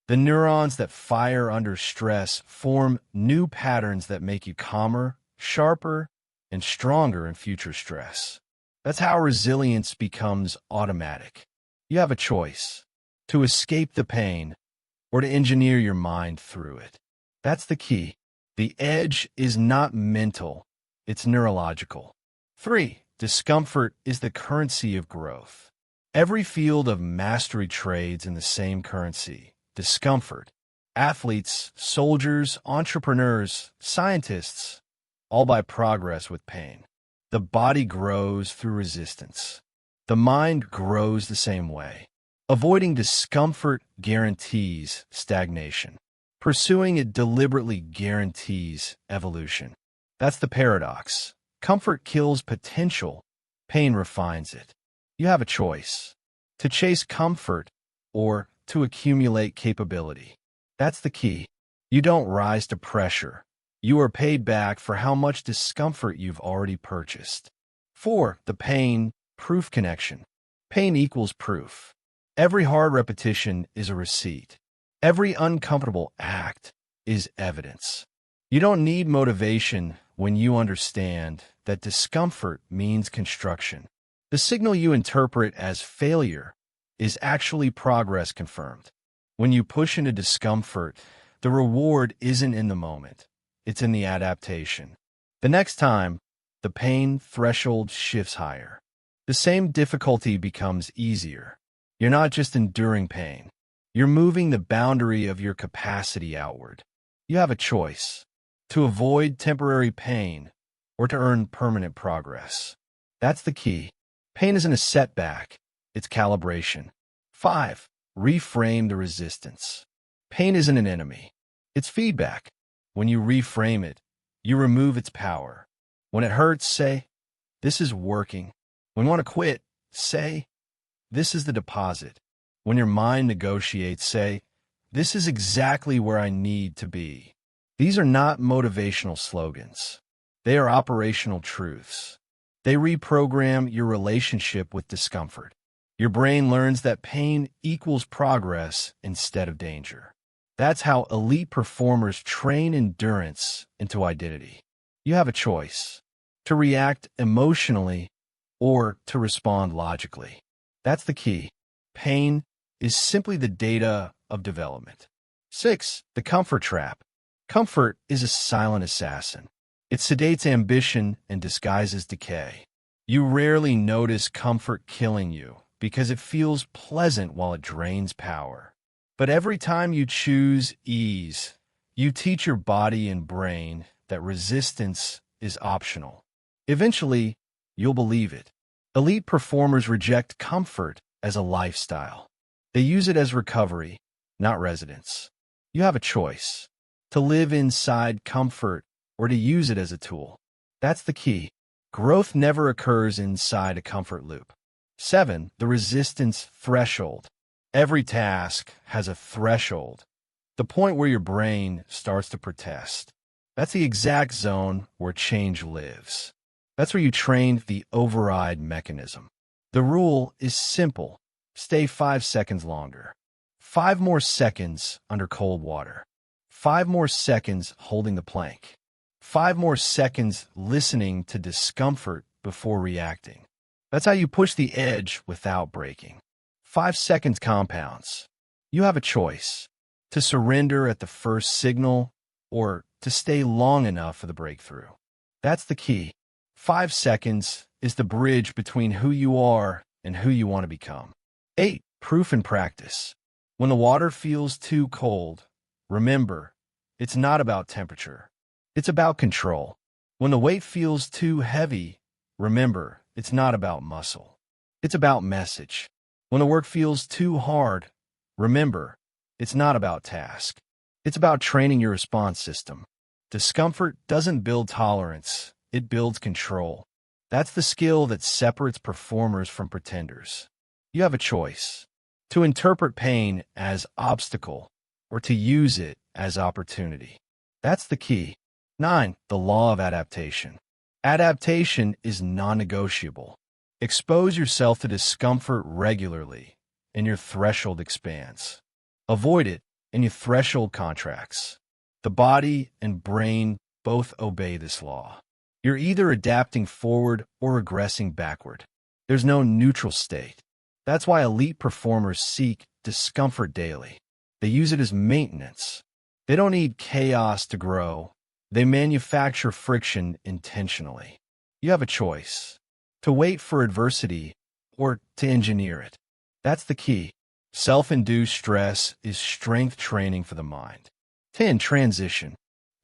The neurons that fire under stress form new patterns that make you calmer, sharper, and stronger in future stress. That's how resilience becomes automatic. You have a choice: to escape the pain or to engineer your mind through it. That's the key. The edge is not mental, it's neurological. 3. Discomfort is the currency of growth. Every field of mastery trades in the same currency: discomfort. Athletes, soldiers, entrepreneurs, scientists, all buy progress with pain. The body grows through resistance. The mind grows the same way. Avoiding discomfort guarantees stagnation. Pursuing it deliberately guarantees evolution. That's the paradox. Comfort kills potential. Pain refines it. You have a choice: to chase comfort or to accumulate capability. That's the key. You don't rise to pressure. You are paid back for how much discomfort you've already purchased. 4. The pain proof connection. Pain equals proof. Every hard repetition is a receipt. Every uncomfortable act is evidence. You don't need motivation when you understand that discomfort means construction. The signal you interpret as failure is actually progress confirmed. When you push into discomfort, the reward isn't in the moment. It's in the adaptation. The next time, the pain threshold shifts higher. The same difficulty becomes easier. You're not just enduring pain. You're moving the boundary of your capacity outward. You have a choice: to avoid temporary pain or to earn permanent progress. That's the key. Pain isn't a setback. It's calibration. 5. Reframe the resistance. Pain isn't an enemy. It's feedback. When you reframe it, you remove its power. When it hurts, say, "This is working." When you want to quit, say, "This is the deposit." When your mind negotiates, say, "This is exactly where I need to be." These are not motivational slogans. They are operational truths. They reprogram your relationship with discomfort. Your brain learns that pain equals progress instead of danger. That's how elite performers train endurance into identity. You have a choice: to react emotionally or to respond logically. That's the key. Pain is simply the data of development. 6. The comfort trap. Comfort is a silent assassin. It sedates ambition and disguises decay. You rarely notice comfort killing you because it feels pleasant while it drains power. But every time you choose ease, you teach your body and brain that resistance is optional. Eventually, you'll believe it. Elite performers reject comfort as a lifestyle. They use it as recovery, not residence. You have a choice: to live inside comfort or to use it as a tool. That's the key. Growth never occurs inside a comfort loop. 7. The resistance threshold. Every task has a threshold, the point where your brain starts to protest. That's the exact zone where change lives. That's where you train the override mechanism. The rule is simple: stay 5 seconds longer. 5 more seconds under cold water. 5 more seconds holding the plank. 5 more seconds listening to discomfort before reacting. That's how you push the edge without breaking. 5 seconds compounds. You have a choice: to surrender at the first signal or to stay long enough for the breakthrough. That's the key. 5 seconds is the bridge between who you are and who you want to become. 8. Proof in practice. When the water feels too cold, remember, it's not about temperature. It's about control. When the weight feels too heavy, remember, it's not about muscle. It's about message. When the work feels too hard, remember, it's not about task. It's about training your response system. Discomfort doesn't build tolerance, it builds control. That's the skill that separates performers from pretenders. You have a choice: to interpret pain as obstacle or to use it as opportunity. That's the key. 9. The law of adaptation. Adaptation is non-negotiable. Expose yourself to discomfort regularly, and your threshold expands. Avoid it, and your threshold contracts. The body and brain both obey this law. You're either adapting forward or regressing backward. There's no neutral state. That's why elite performers seek discomfort daily. They use it as maintenance. They don't need chaos to grow. They manufacture friction intentionally. You have a choice: to wait for adversity or to engineer it. That's the key. Self-induced stress is strength training for the mind. 10. Transition.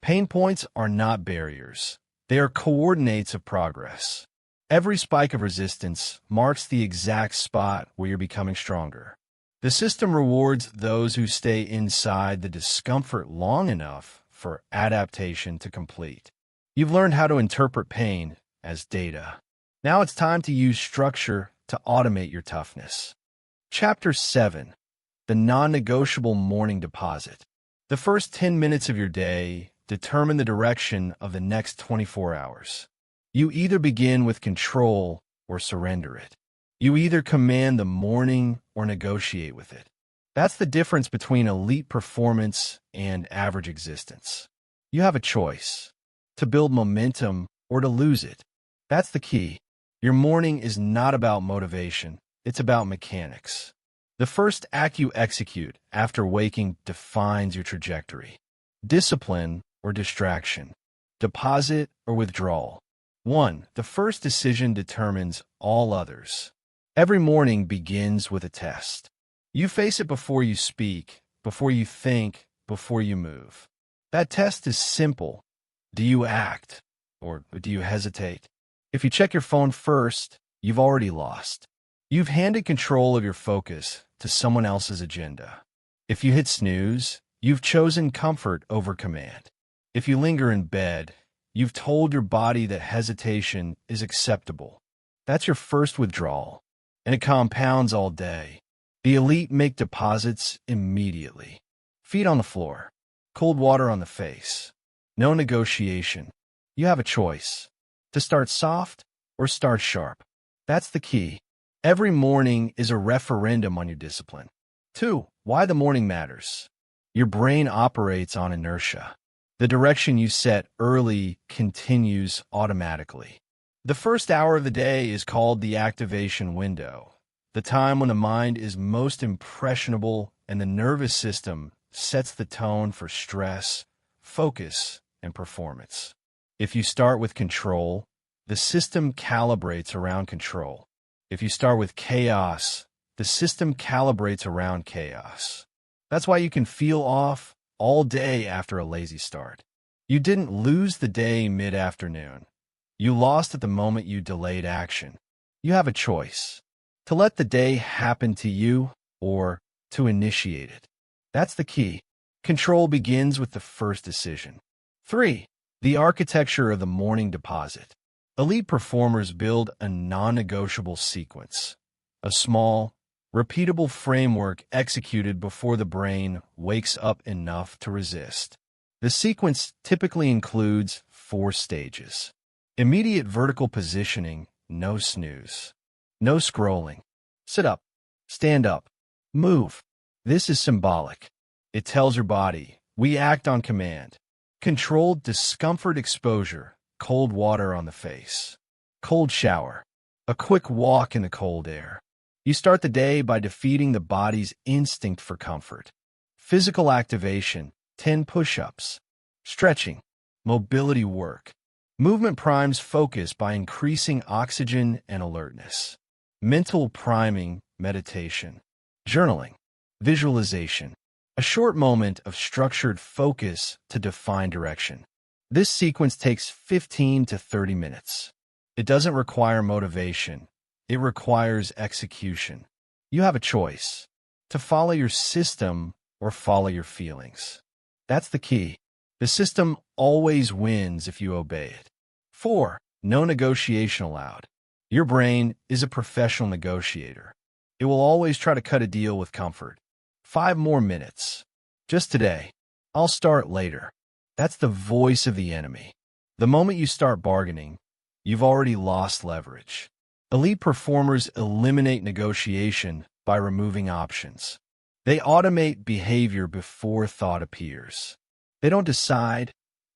Pain points are not barriers. They are coordinates of progress. Every spike of resistance marks the exact spot where you're becoming stronger. The system rewards those who stay inside the discomfort long enough for adaptation to complete. You've learned how to interpret pain as data. Now it's time to use structure to automate your toughness. Chapter 7. The non-negotiable morning deposit. The first 10 minutes of your day determine the direction of the next 24 hours. You either begin with control or surrender it. You either command the morning or negotiate with it. That's the difference between elite performance and average existence. You have a choice: to build momentum or to lose it. That's the key. Your morning is not about motivation, it's about mechanics. The first act you execute after waking defines your trajectory. Discipline or distraction. Deposit or withdrawal. 1. The first decision determines all others. Every morning begins with a test. You face it before you speak, before you think, before you move. That test is simple. Do you act, or do you hesitate? If you check your phone first, you've already lost. You've handed control of your focus to someone else's agenda. If you hit snooze, you've chosen comfort over command. If you linger in bed, you've told your body that hesitation is acceptable. That's your first withdrawal, and it compounds all day. The elite make deposits immediately. Feet on the floor, cold water on the face. No negotiation. You have a choice: to start soft or start sharp. That's the key. Every morning is a referendum on your discipline. 2. Why the morning matters. Your brain operates on inertia. The direction you set early continues automatically. The first hour of the day is called the activation window, the time when the mind is most impressionable and the nervous system sets the tone for stress, focus, and performance. If you start with control, the system calibrates around control. If you start with chaos, the system calibrates around chaos. That's why you can feel off all day after a lazy start. You didn't lose the day mid-afternoon. You lost at the moment you delayed action. You have a choice: to let the day happen to you or to initiate it. That's the key. Control begins with the first decision. 3. The architecture of the morning deposit. Elite performers build a non-negotiable sequence, a small, repeatable framework executed before the brain wakes up enough to resist. The sequence typically includes 4 stages. Immediate vertical positioning, no snooze. No scrolling. Sit up, stand up, move. This is symbolic. It tells your body, we act on command. Controlled discomfort exposure, cold water on the face. Cold shower, a quick walk in the cold air. You start the day by defeating the body's instinct for comfort. Physical activation, 10 push-ups. Stretching, mobility work. Movement primes focus by increasing oxygen and alertness. Mental priming, meditation. Journaling, visualization. A short moment of structured focus to define direction. This sequence takes 15 to 30 minutes. It doesn't require motivation. It requires execution. You have a choice: to follow your system or follow your feelings. That's the key. The system always wins if you obey it. 4. No negotiation allowed. Your brain is a professional negotiator. It will always try to cut a deal with comfort. 5 more minutes. Just today. I'll start later. That's the voice of the enemy. The moment you start bargaining, you've already lost leverage. Elite performers eliminate negotiation by removing options. They automate behavior before thought appears. They don't decide,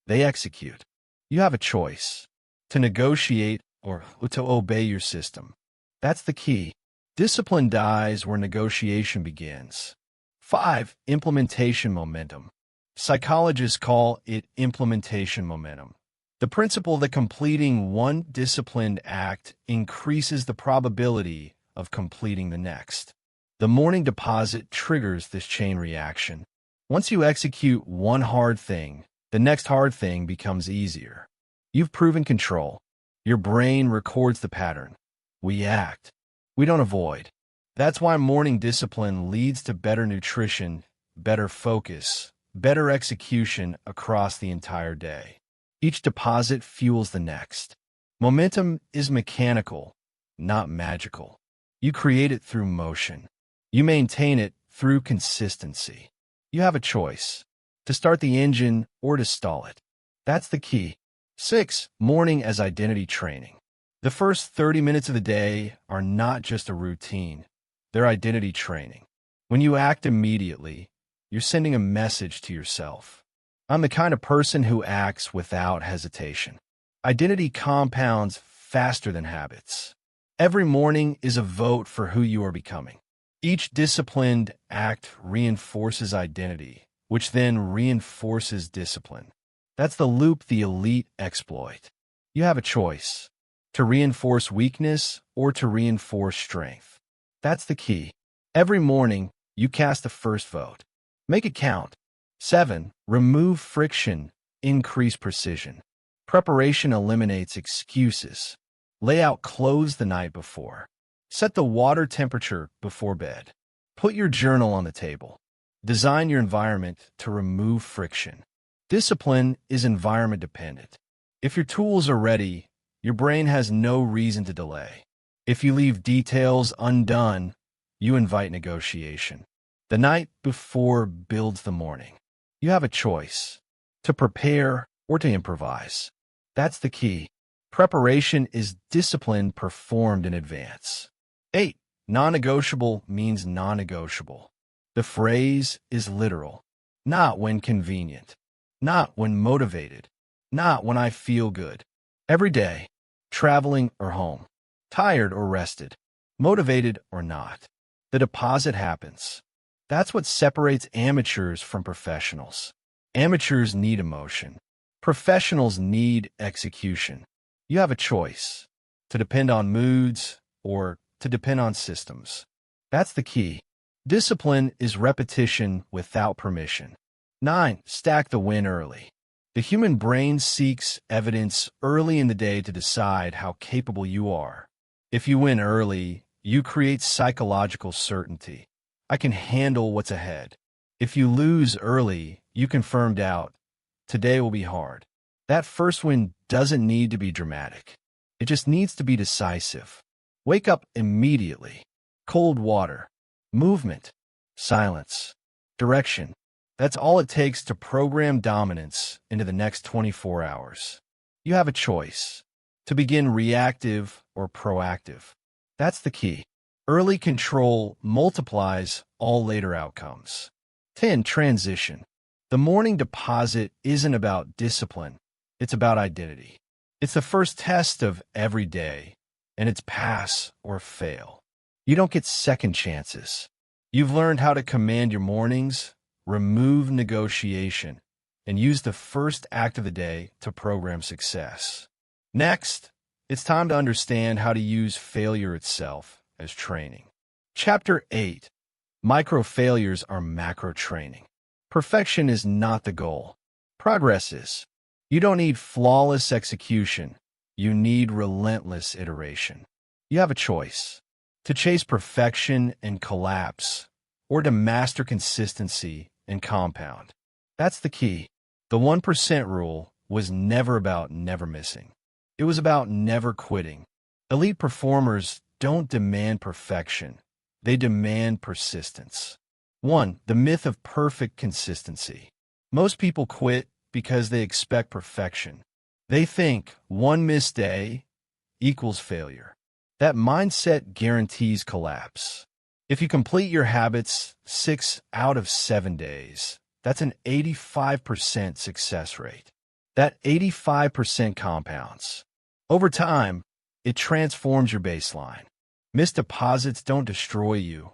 they execute. You have a choice: to negotiate or to obey your system. That's the key. Discipline dies where negotiation begins. 5. Implementation momentum. Psychologists call it implementation momentum. The principle that completing one disciplined act increases the probability of completing the next. The morning deposit triggers this chain reaction. Once you execute one hard thing, the next hard thing becomes easier. You've proven control. Your brain records the pattern. We act. We don't avoid. That's why morning discipline leads to better nutrition, better focus, better execution across the entire day. Each deposit fuels the next. Momentum is mechanical, not magical. You create it through motion. You maintain it through consistency. You have a choice, to start the engine or to stall it. That's the key. 6. Morning as identity training. The first 30 minutes of the day are not just a routine. They're identity training. When you act immediately, you're sending a message to yourself. I'm the kind of person who acts without hesitation. Identity compounds faster than habits. Every morning is a vote for who you are becoming. Each disciplined act reinforces identity, which then reinforces discipline. That's the loop the elite exploit. You have a choice, to reinforce weakness or to reinforce strength. That's the key. Every morning, you cast the first vote. Make it count. 7. Remove friction, increase precision. Preparation eliminates excuses. Lay out clothes the night before. Set the water temperature before bed. Put your journal on the table. Design your environment to remove friction. Discipline is environment dependent. If your tools are ready, your brain has no reason to delay. If you leave details undone, you invite negotiation. The night before builds the morning. You have a choice, to prepare or to improvise. That's the key. Preparation is discipline performed in advance. 8. Non-negotiable means non-negotiable. The phrase is literal. Not when convenient. Not when motivated. Not when I feel good. Every day, traveling or home, tired or rested, motivated or not, the deposit happens. That's what separates amateurs from professionals. Amateurs need emotion. Professionals need execution. You have a choice, to depend on moods or to depend on systems. That's the key. Discipline is repetition without permission. 9. Stack the win early. The human brain seeks evidence early in the day to decide how capable you are. If you win early, you create psychological certainty. I can handle what's ahead. If you lose early, you confirm doubt. Today will be hard. That first win doesn't need to be dramatic. It just needs to be decisive. Wake up immediately. Cold water. Movement. Silence. Direction. That's all it takes to program dominance into the next 24 hours. You have a choice, to begin reactive or proactive. That's the key. Early control multiplies all later outcomes. 10. Transition. The morning deposit isn't about discipline. It's about identity. It's the first test of every day, and it's pass or fail. You don't get second chances. You've learned how to command your mornings, remove negotiation, and use the first act of the day to program success. Next, it's time to understand how to use failure itself as training. Chapter 8. Micro failures are macro training. Perfection is not the goal. Progress is. You don't need flawless execution. You need relentless iteration. You have a choice, to chase perfection and collapse, or to master consistency and compound. That's the key. The 1% rule was never about never missing. It was about never quitting. Elite performers don't demand perfection. They demand persistence. 1. The myth of perfect consistency. Most people quit because they expect perfection. They think one missed day equals failure. That mindset guarantees collapse. If you complete your habits 6 out of 7 days, that's an 85% success rate. That 85% compounds. Over time, it transforms your baseline. Missed deposits don't destroy you.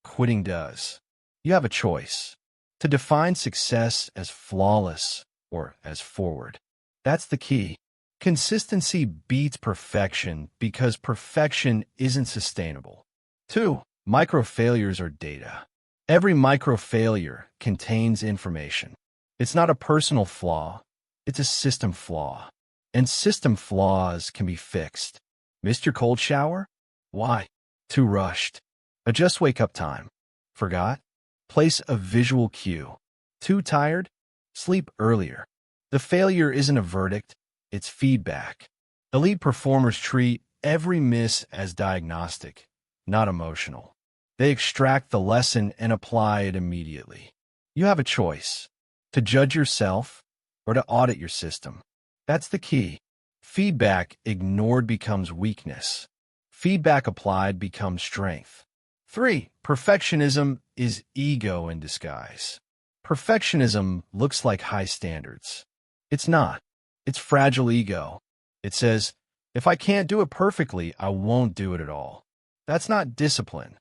Quitting does. You have a choice, to define success as flawless or as forward. That's the key. Consistency beats perfection because perfection isn't sustainable. 2. Micro failures are data. Every micro failure contains information. It's not a personal flaw, it's a system flaw. And system flaws can be fixed. Missed your cold shower? Why? Too rushed. Adjust wake-up time. Forgot? Place a visual cue. Too tired? Sleep earlier. The failure isn't a verdict, it's feedback. Elite performers treat every miss as diagnostic, not emotional. They extract the lesson and apply it immediately. You have a choice: to judge yourself or to audit your system. That's the key. Feedback ignored becomes weakness. Feedback applied becomes strength. 3. Perfectionism is ego in disguise. Perfectionism looks like high standards. It's not. It's fragile ego. It says, if I can't do it perfectly, I won't do it at all. That's not discipline.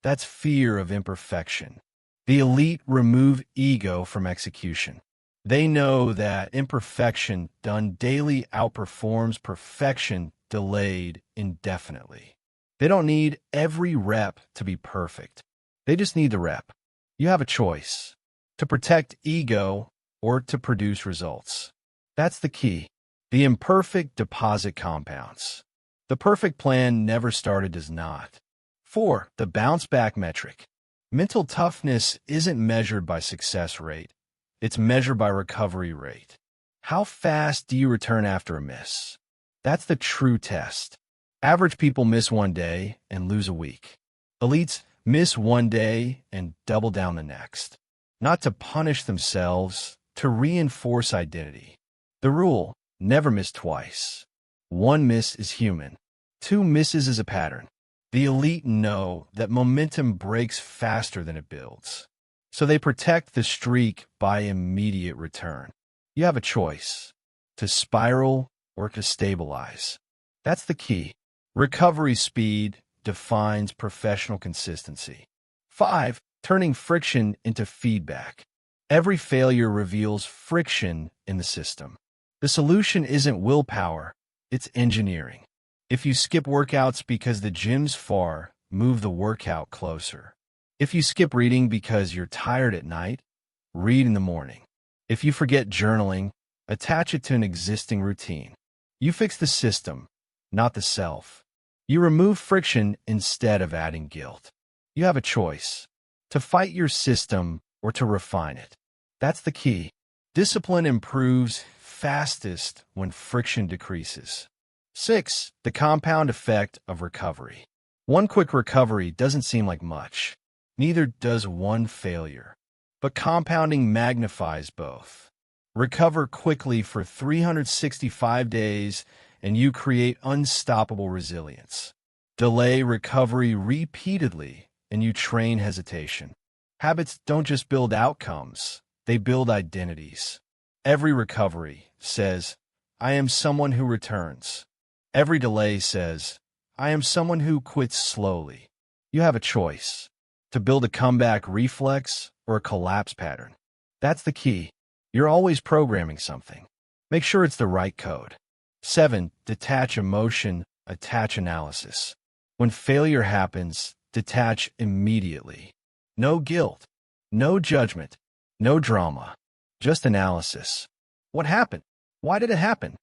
That's fear of imperfection. The elite remove ego from execution. They know that imperfection done daily outperforms perfection delayed indefinitely. They don't need every rep to be perfect. They just need the rep. You have a choice: to protect ego or to produce results. That's the key. The imperfect deposit compounds. The perfect plan never started does not. 4. The bounce back metric. Mental toughness isn't measured by success rate. It's measured by recovery rate. How fast do you return after a miss? That's the true test. Average people miss one day and lose a week. Elites miss one day and double down the next. Not to punish themselves, to reinforce identity. The rule: never miss twice. One miss is human. 2 misses is a pattern. The elite know that momentum breaks faster than it builds. So they protect the streak by immediate return. You have a choice: to spiral or to stabilize. That's the key. Recovery speed defines professional consistency. 5. Turning friction into feedback. Every failure reveals friction in the system. The solution isn't willpower, it's engineering. If you skip workouts because the gym's far, move the workout closer. If you skip reading because you're tired at night, read in the morning. If you forget journaling, attach it to an existing routine. You fix the system, not the self. You remove friction instead of adding guilt. You have a choice: to fight your system or to refine it. That's the key. Discipline improves fastest when friction decreases. 6. The compound effect of recovery. One quick recovery doesn't seem like much. Neither does one failure. But compounding magnifies both. Recover quickly for 365 days, and you create unstoppable resilience. Delay recovery repeatedly, and you train hesitation. Habits don't just build outcomes, they build identities. Every recovery says, I am someone who returns. Every delay says, I am someone who quits slowly. You have a choice: to build a comeback reflex or a collapse pattern. That's the key. You're always programming something. Make sure it's the right code. 7. Detach emotion, attach analysis. When failure happens, detach immediately. No guilt, no judgment, no drama, just analysis. What happened? Why did it happen?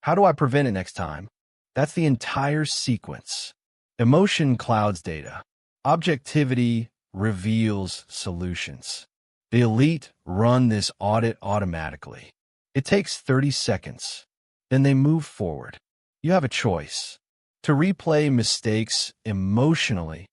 How do I prevent it next time? That's the entire sequence. Emotion clouds data. Objectivity reveals solutions. The elite run this audit automatically. It takes 30 seconds. Then they move forward. You have a choice: to replay mistakes emotionally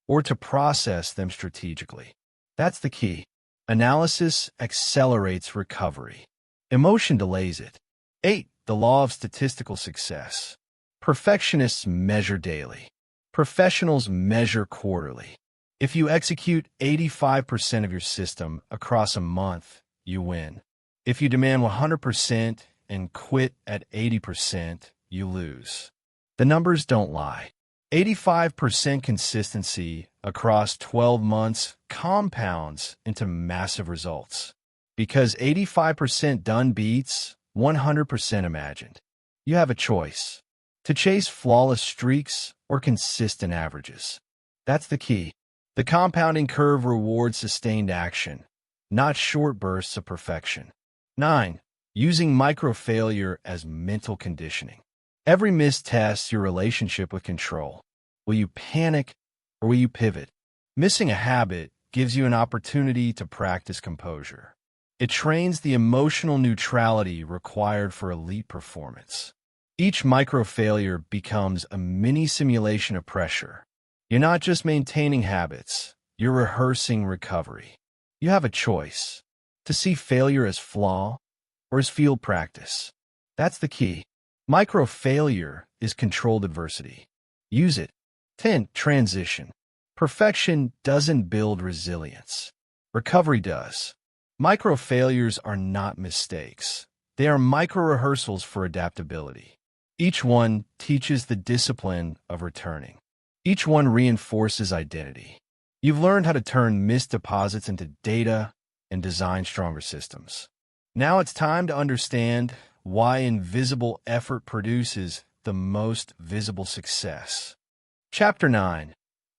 or to process them strategically. That's the key. Analysis accelerates recovery. Emotion delays it. 8. The law of statistical success. Perfectionists measure daily. Professionals measure quarterly. If you execute 85% of your system across a month, you win. If you demand 100% and quit at 80%, you lose. The numbers don't lie. 85% consistency across 12 months compounds into massive results. Because 85% done beats 100% imagined. You have a choice: to chase flawless streaks or consistent averages. That's the key. The compounding curve rewards sustained action, not short bursts of perfection. 9. Using micro-failure as mental conditioning. Every miss tests your relationship with control. Will you panic or will you pivot? Missing a habit gives you an opportunity to practice composure. It trains the emotional neutrality required for elite performance. Each micro-failure becomes a mini simulation of pressure. You're not just maintaining habits, you're rehearsing recovery. You have a choice: to see failure as flaw or as field practice. That's the key. Micro-failure is controlled adversity. Use it. 10. Transition. Perfection doesn't build resilience. Recovery does. Micro-failures are not mistakes. They are micro-rehearsals for adaptability. Each one teaches the discipline of returning. Each one reinforces identity. You've learned how to turn missed deposits into data and design stronger systems. Now it's time to understand why invisible effort produces the most visible success. Chapter 9.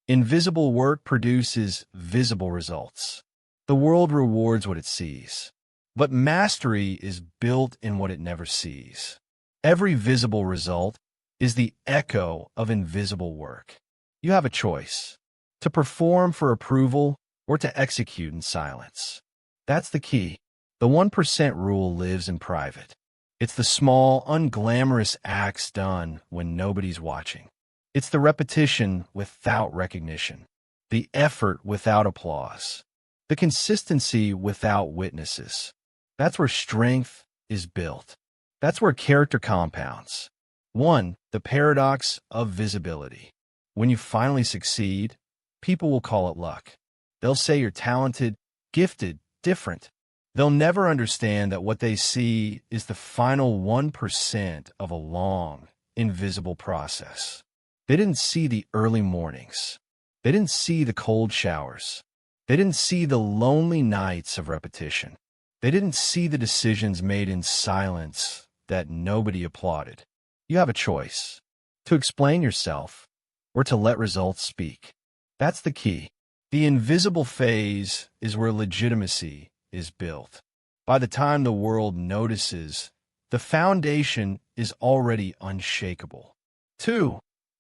Invisible work produces visible results. The world rewards what it sees, but mastery is built in what it never sees. Every visible result is the echo of invisible work. You have a choice: to perform for approval or to execute in silence. That's the key. The 1% rule lives in private. It's the small, unglamorous acts done when nobody's watching. It's the repetition without recognition, the effort without applause, the consistency without witnesses. That's where strength is built. That's where character compounds. 1. The paradox of visibility. When you finally succeed, people will call it luck. They'll say you're talented, gifted, different. They'll never understand that what they see is the final 1% of a long, invisible process. They didn't see the early mornings. They didn't see the cold showers. They didn't see the lonely nights of repetition. They didn't see the decisions made in silence that nobody applauded. You have a choice: to explain yourself or to let results speak. That's the key. The invisible phase is where legitimacy is built. By the time the world notices, the foundation is already unshakable. 2.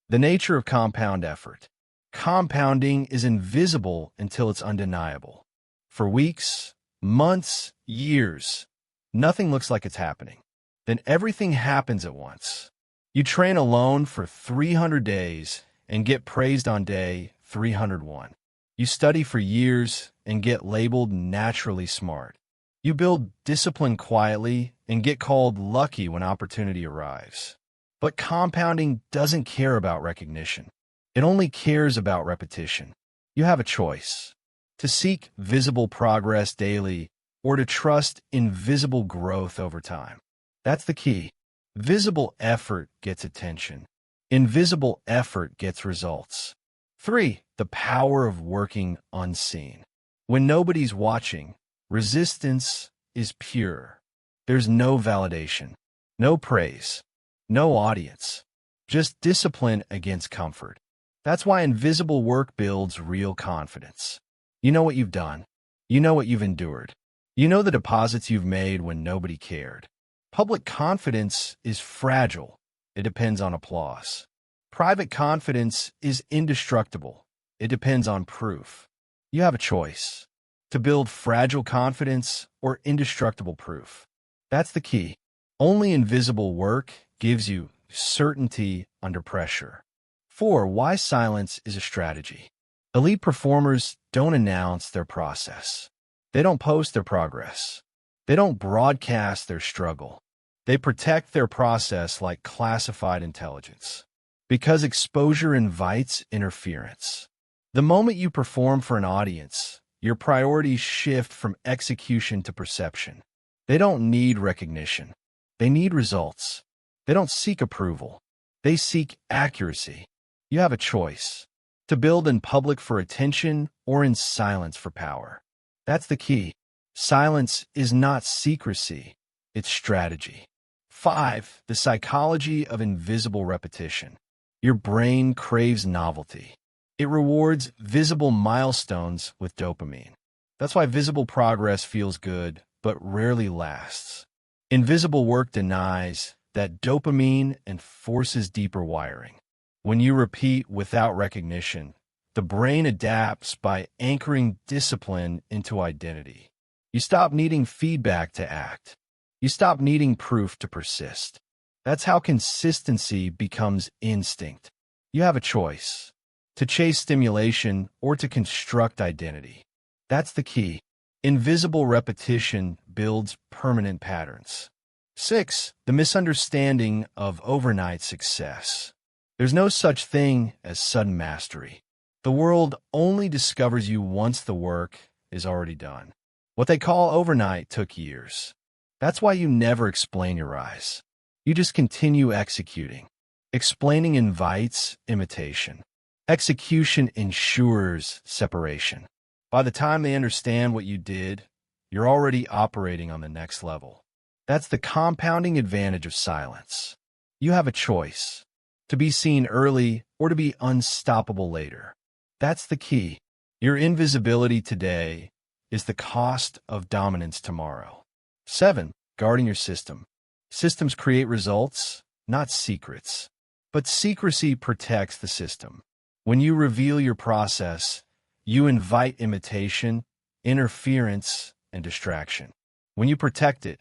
The nature of compound effort. Compounding is invisible until it's undeniable. For weeks, months, years, nothing looks like it's happening. Then everything happens at once. You train alone for 300 days and get praised on day 301. You study for years and get labeled naturally smart. You build discipline quietly and get called lucky when opportunity arrives. But compounding doesn't care about recognition. It only cares about repetition. You have a choice: to seek visible progress daily or to trust invisible growth over time. That's the key. Visible effort gets attention. Invisible effort gets results. 3. The power of working unseen. When nobody's watching, resistance is pure. There's no validation, no praise, no audience, just discipline against comfort. That's why invisible work builds real confidence. You know what you've done. You know what you've endured. You know the deposits you've made when nobody cared. Public confidence is fragile. It depends on applause. Private confidence is indestructible. It depends on proof. You have a choice: to build fragile confidence or indestructible proof. That's the key. Only invisible work gives you certainty under pressure. 4. Why silence is a strategy. Elite performers don't announce their process. They don't post their progress. They don't broadcast their struggle. They protect their process like classified intelligence. Because exposure invites interference. The moment you perform for an audience, your priorities shift from execution to perception. They don't need recognition. They need results. They don't seek approval. They seek accuracy. You have a choice: to build in public for attention or in silence for power. That's the key. Silence is not secrecy. It's strategy. 5. The psychology of invisible repetition. Your brain craves novelty. It rewards visible milestones with dopamine. That's why visible progress feels good, but rarely lasts. Invisible work denies that dopamine and forces deeper wiring. When you repeat without recognition, the brain adapts by anchoring discipline into identity. You stop needing feedback to act. You stop needing proof to persist. That's how consistency becomes instinct. You have a choice: to chase stimulation or to construct identity. That's the key. Invisible repetition builds permanent patterns. 6. The misunderstanding of overnight success. There's no such thing as sudden mastery. The world only discovers you once the work is already done. What they call overnight took years. That's why you never explain your rise. You just continue executing. Explaining invites imitation. Execution ensures separation. By the time they understand what you did, you're already operating on the next level. That's the compounding advantage of silence. You have a choice: to be seen early or to be unstoppable later. That's the key. Your invisibility today is the cost of dominance tomorrow. 7. Guarding your system. Systems create results, not secrets. But secrecy protects the system. When you reveal your process, you invite imitation, interference, and distraction. When you protect it,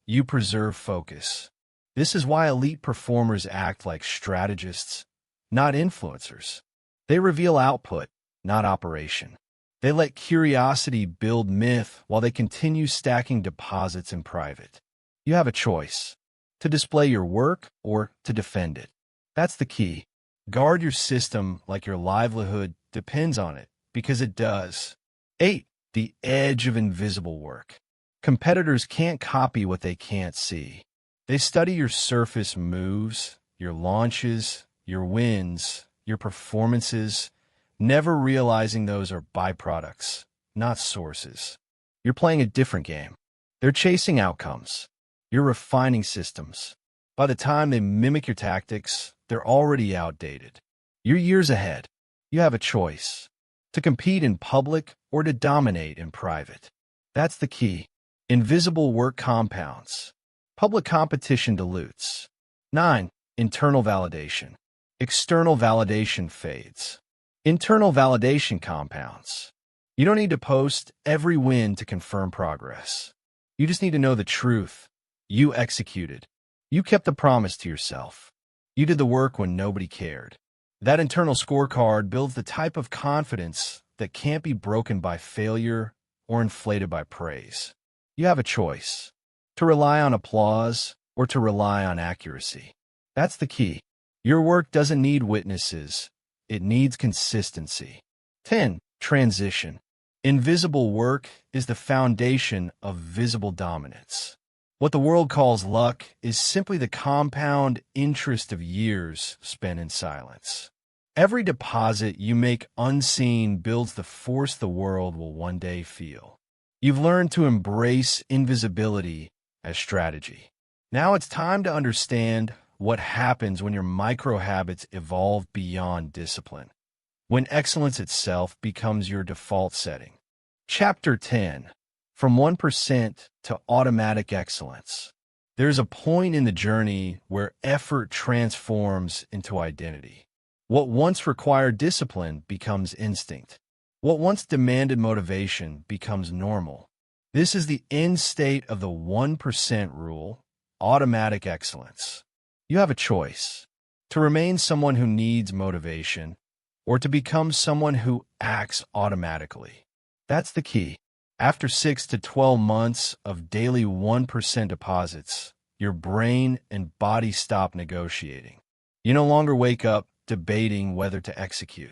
you preserve focus. This is why elite performers act like strategists, not influencers. They reveal output, not operation. They let curiosity build myth while they continue stacking deposits in private. You have a choice: to display your work or to defend it. That's the key. Guard your system like your livelihood depends on it, because it does. 8. The edge of invisible work. Competitors can't copy what they can't see. They study your surface moves, your launches, your wins, your performances, never realizing those are byproducts, not sources. You're playing a different game. They're chasing outcomes. You're refining systems. By the time they mimic your tactics, they're already outdated. You're years ahead. You have a choice: to compete in public or to dominate in private. That's the key. Invisible work compounds. Public competition dilutes. 9. Internal validation. External validation fades. Internal validation compounds. You don't need to post every win to confirm progress. You just need to know the truth. You executed. You kept the promise to yourself. You did the work when nobody cared. That internal scorecard builds the type of confidence that can't be broken by failure or inflated by praise. You have a choice: to rely on applause or to rely on accuracy. That's the key. Your work doesn't need witnesses. It needs consistency. 10. Transition. Invisible work is the foundation of visible dominance. What the world calls luck is simply the compound interest of years spent in silence. Every deposit you make unseen builds the force the world will one day feel. You've learned to embrace invisibility as strategy. Now it's time to understand what happens when your micro habits evolve beyond discipline, when excellence itself becomes your default setting. Chapter 10. From 1% to automatic excellence. There's a point in the journey where effort transforms into identity. What once required discipline becomes instinct. What once demanded motivation becomes normal. This is the end state of the 1% rule, automatic excellence. You have a choice: to remain someone who needs motivation or to become someone who acts automatically. That's the key. After 6 to 12 months of daily 1% deposits, your brain and body stop negotiating. You no longer wake up debating whether to execute.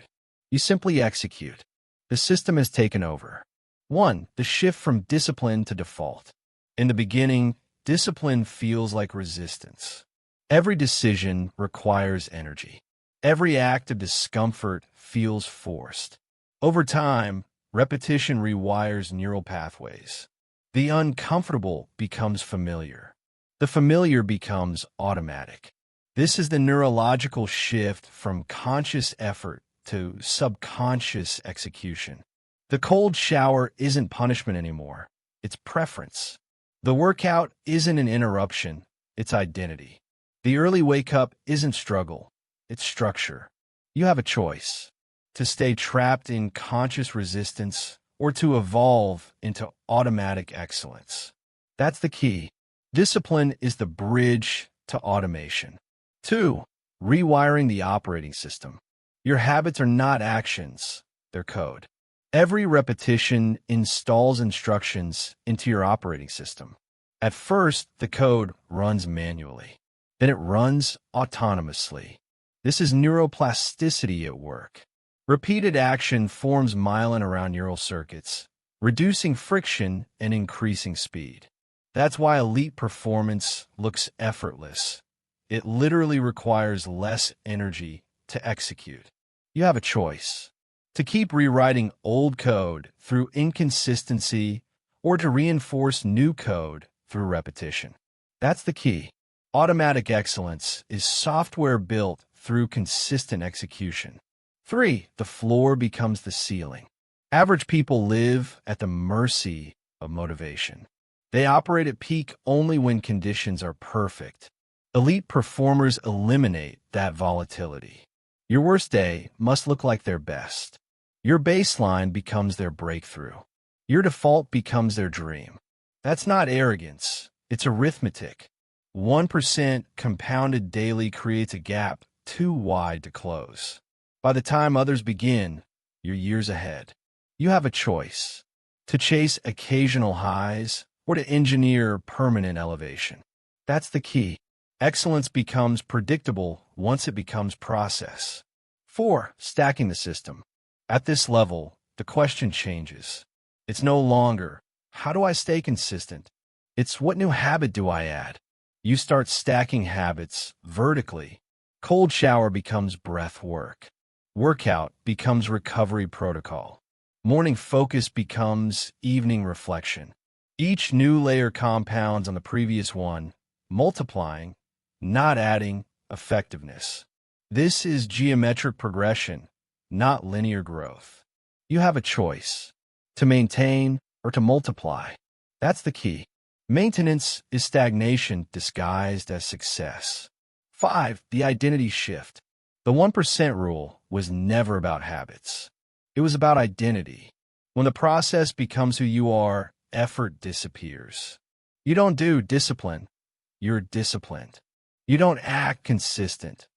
You simply execute. The system has taken over. 1. The shift from discipline to default. In the beginning, discipline feels like resistance. Every decision requires energy. Every act of discomfort feels forced. Over time, repetition rewires neural pathways. The uncomfortable becomes familiar. The familiar becomes automatic. This is the neurological shift from conscious effort to subconscious execution. The cold shower isn't punishment anymore. It's preference. The workout isn't an interruption. It's identity. The early wake-up isn't struggle. It's structure. You have a choice: to stay trapped in conscious resistance or to evolve into automatic excellence. That's the key. Discipline is the bridge to automation. 2. Rewiring the operating system. Your habits are not actions, they're code. Every repetition installs instructions into your operating system. At first, the code runs manually. Then it runs autonomously. This is neuroplasticity at work. Repeated action forms myelin around neural circuits, reducing friction and increasing speed. That's why elite performance looks effortless. It literally requires less energy to execute. You have a choice: to keep rewriting old code through inconsistency or to reinforce new code through repetition. That's the key. Automatic excellence is software built through consistent execution. 3. The floor becomes the ceiling. Average people live at the mercy of motivation. They operate at peak only when conditions are perfect. Elite performers eliminate that volatility. Your worst day must look like their best. Your baseline becomes their breakthrough. Your default becomes their dream. That's not arrogance, it's arithmetic. 1% compounded daily creates a gap too wide to close. By the time others begin, you're years ahead. You have a choice: to chase occasional highs or to engineer permanent elevation. That's the key. Excellence becomes predictable once it becomes process. 4. Stacking the system. At this level, the question changes. It's no longer, how do I stay consistent? It's, what new habit do I add? You start stacking habits vertically. Cold shower becomes breath work. Workout becomes recovery protocol. Morning focus becomes evening reflection. Each new layer compounds on the previous one, multiplying, not adding, effectiveness. This is geometric progression, not linear growth. You have a choice: to maintain or to multiply. That's the key. Maintenance is stagnation disguised as success. 5. The identity shift. The 1% rule was never about habits. It was about identity. When the process becomes who you are, effort disappears. You don't do discipline. You're disciplined. You don't act consistent.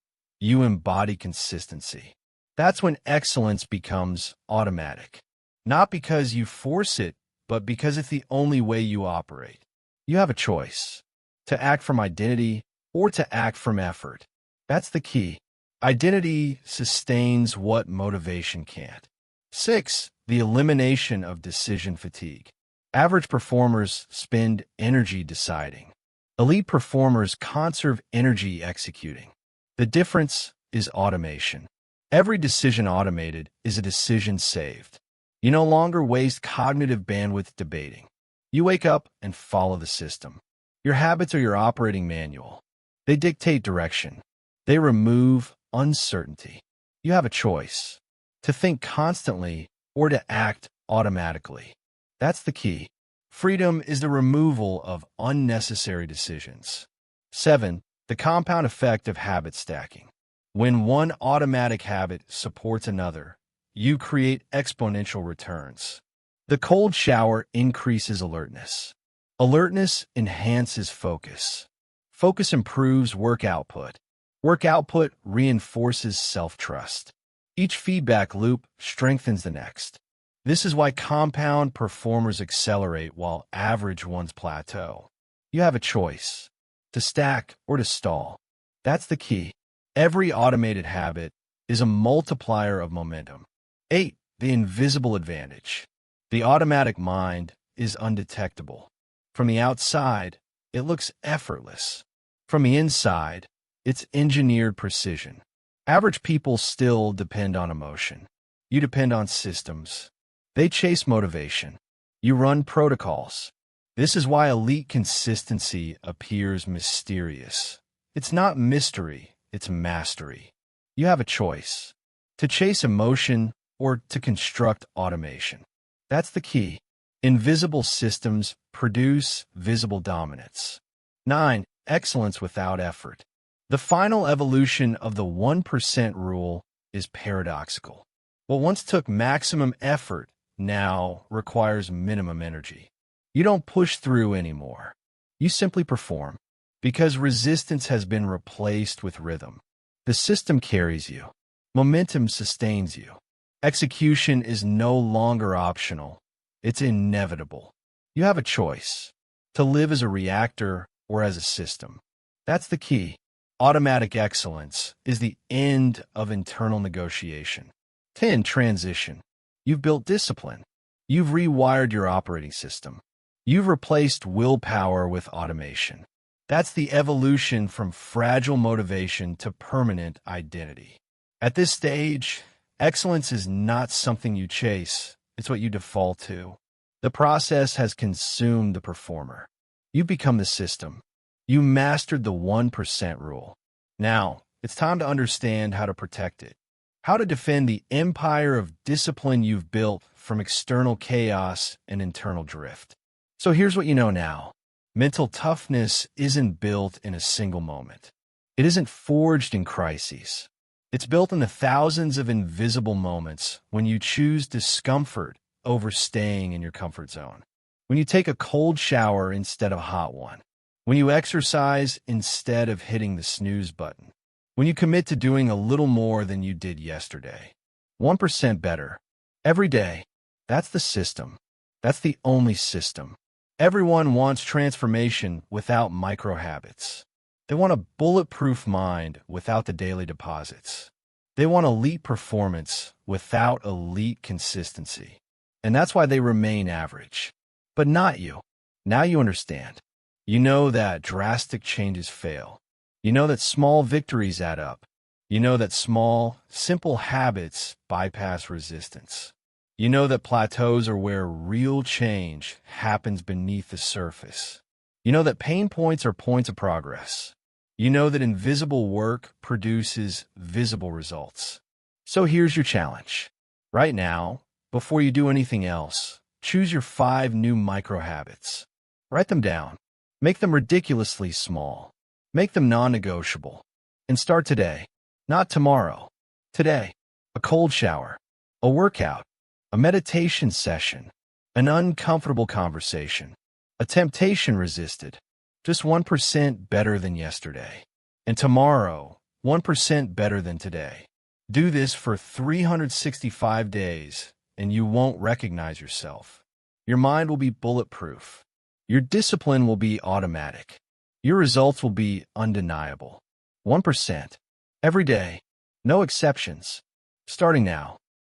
You embody consistency. That's when excellence becomes automatic. Not because you force it, but because it's the only way you operate. You have a choice: to act from identity or to act from effort. That's the key. Identity sustains what motivation can't. 6. The elimination of decision fatigue. Average performers spend energy deciding. Elite performers conserve energy executing. The difference is automation. Every decision automated is a decision saved. You no longer waste cognitive bandwidth debating. You wake up and follow the system. Your habits are your operating manual. They dictate direction. They remove uncertainty. You have a choice: to think constantly or to act automatically. That's the key. Freedom is the removal of unnecessary decisions. 7. The compound effect of habit stacking. When one automatic habit supports another, you create exponential returns. The cold shower increases alertness. Alertness enhances focus. Focus improves work output. Work output reinforces self-trust. Each feedback loop strengthens the next. This is why compound performers accelerate while average ones plateau. You have a choice: to stack or to stall. That's the key. Every automated habit is a multiplier of momentum. 8. The invisible advantage. The automatic mind is undetectable. From the outside, it looks effortless. From the inside, it's engineered precision. Average people still depend on emotion. You depend on systems. They chase motivation. You run protocols. This is why elite consistency appears mysterious. It's not mystery, it's mastery. You have a choice: to chase emotion, or to construct automation. That's the key. Invisible systems produce visible dominance. 9. Excellence without effort. The final evolution of the 1% rule is paradoxical. What once took maximum effort now requires minimum energy. You don't push through anymore. You simply perform, because resistance has been replaced with rhythm. The system carries you. Momentum sustains you. Execution is no longer optional. It's inevitable. You have a choice: to live as a reactor or as a system. That's the key. Automatic excellence is the end of internal negotiation. 10. Transition. You've built discipline. You've rewired your operating system. You've replaced willpower with automation. That's the evolution from fragile motivation to permanent identity. At this stage, excellence is not something you chase. It's what you default to. The process has consumed the performer. You become the system. You mastered the 1% rule. Now, it's time to understand how to protect it. How to defend the empire of discipline you've built from external chaos and internal drift. So here's what you know now. Mental toughness isn't built in a single moment. It isn't forged in crises. It's built in the thousands of invisible moments when you choose discomfort over staying in your comfort zone. When you take a cold shower instead of a hot one. When you exercise instead of hitting the snooze button. When you commit to doing a little more than you did yesterday. 1% better. Every day. That's the system. That's the only system. Everyone wants transformation without micro habits. They want a bulletproof mind without the daily deposits. They want elite performance without elite consistency. And that's why they remain average. But not you. Now you understand. You know that drastic changes fail. You know that small victories add up. You know that small, simple habits bypass resistance. You know that plateaus are where real change happens beneath the surface. You know that pain points are points of progress. You know that invisible work produces visible results. So here's your challenge. Right now, before you do anything else, choose your 5 new micro habits. Write them down. Make them ridiculously small. Make them non-negotiable. And start today, not tomorrow. Today. A cold shower. A workout. A meditation session. An uncomfortable conversation. A temptation resisted. Just 1% better than yesterday. And tomorrow, 1% better than today. Do this for 365 days, and you won't recognize yourself. Your mind will be bulletproof. Your discipline will be automatic. Your results will be undeniable. 1%. Every day. No exceptions. Starting now.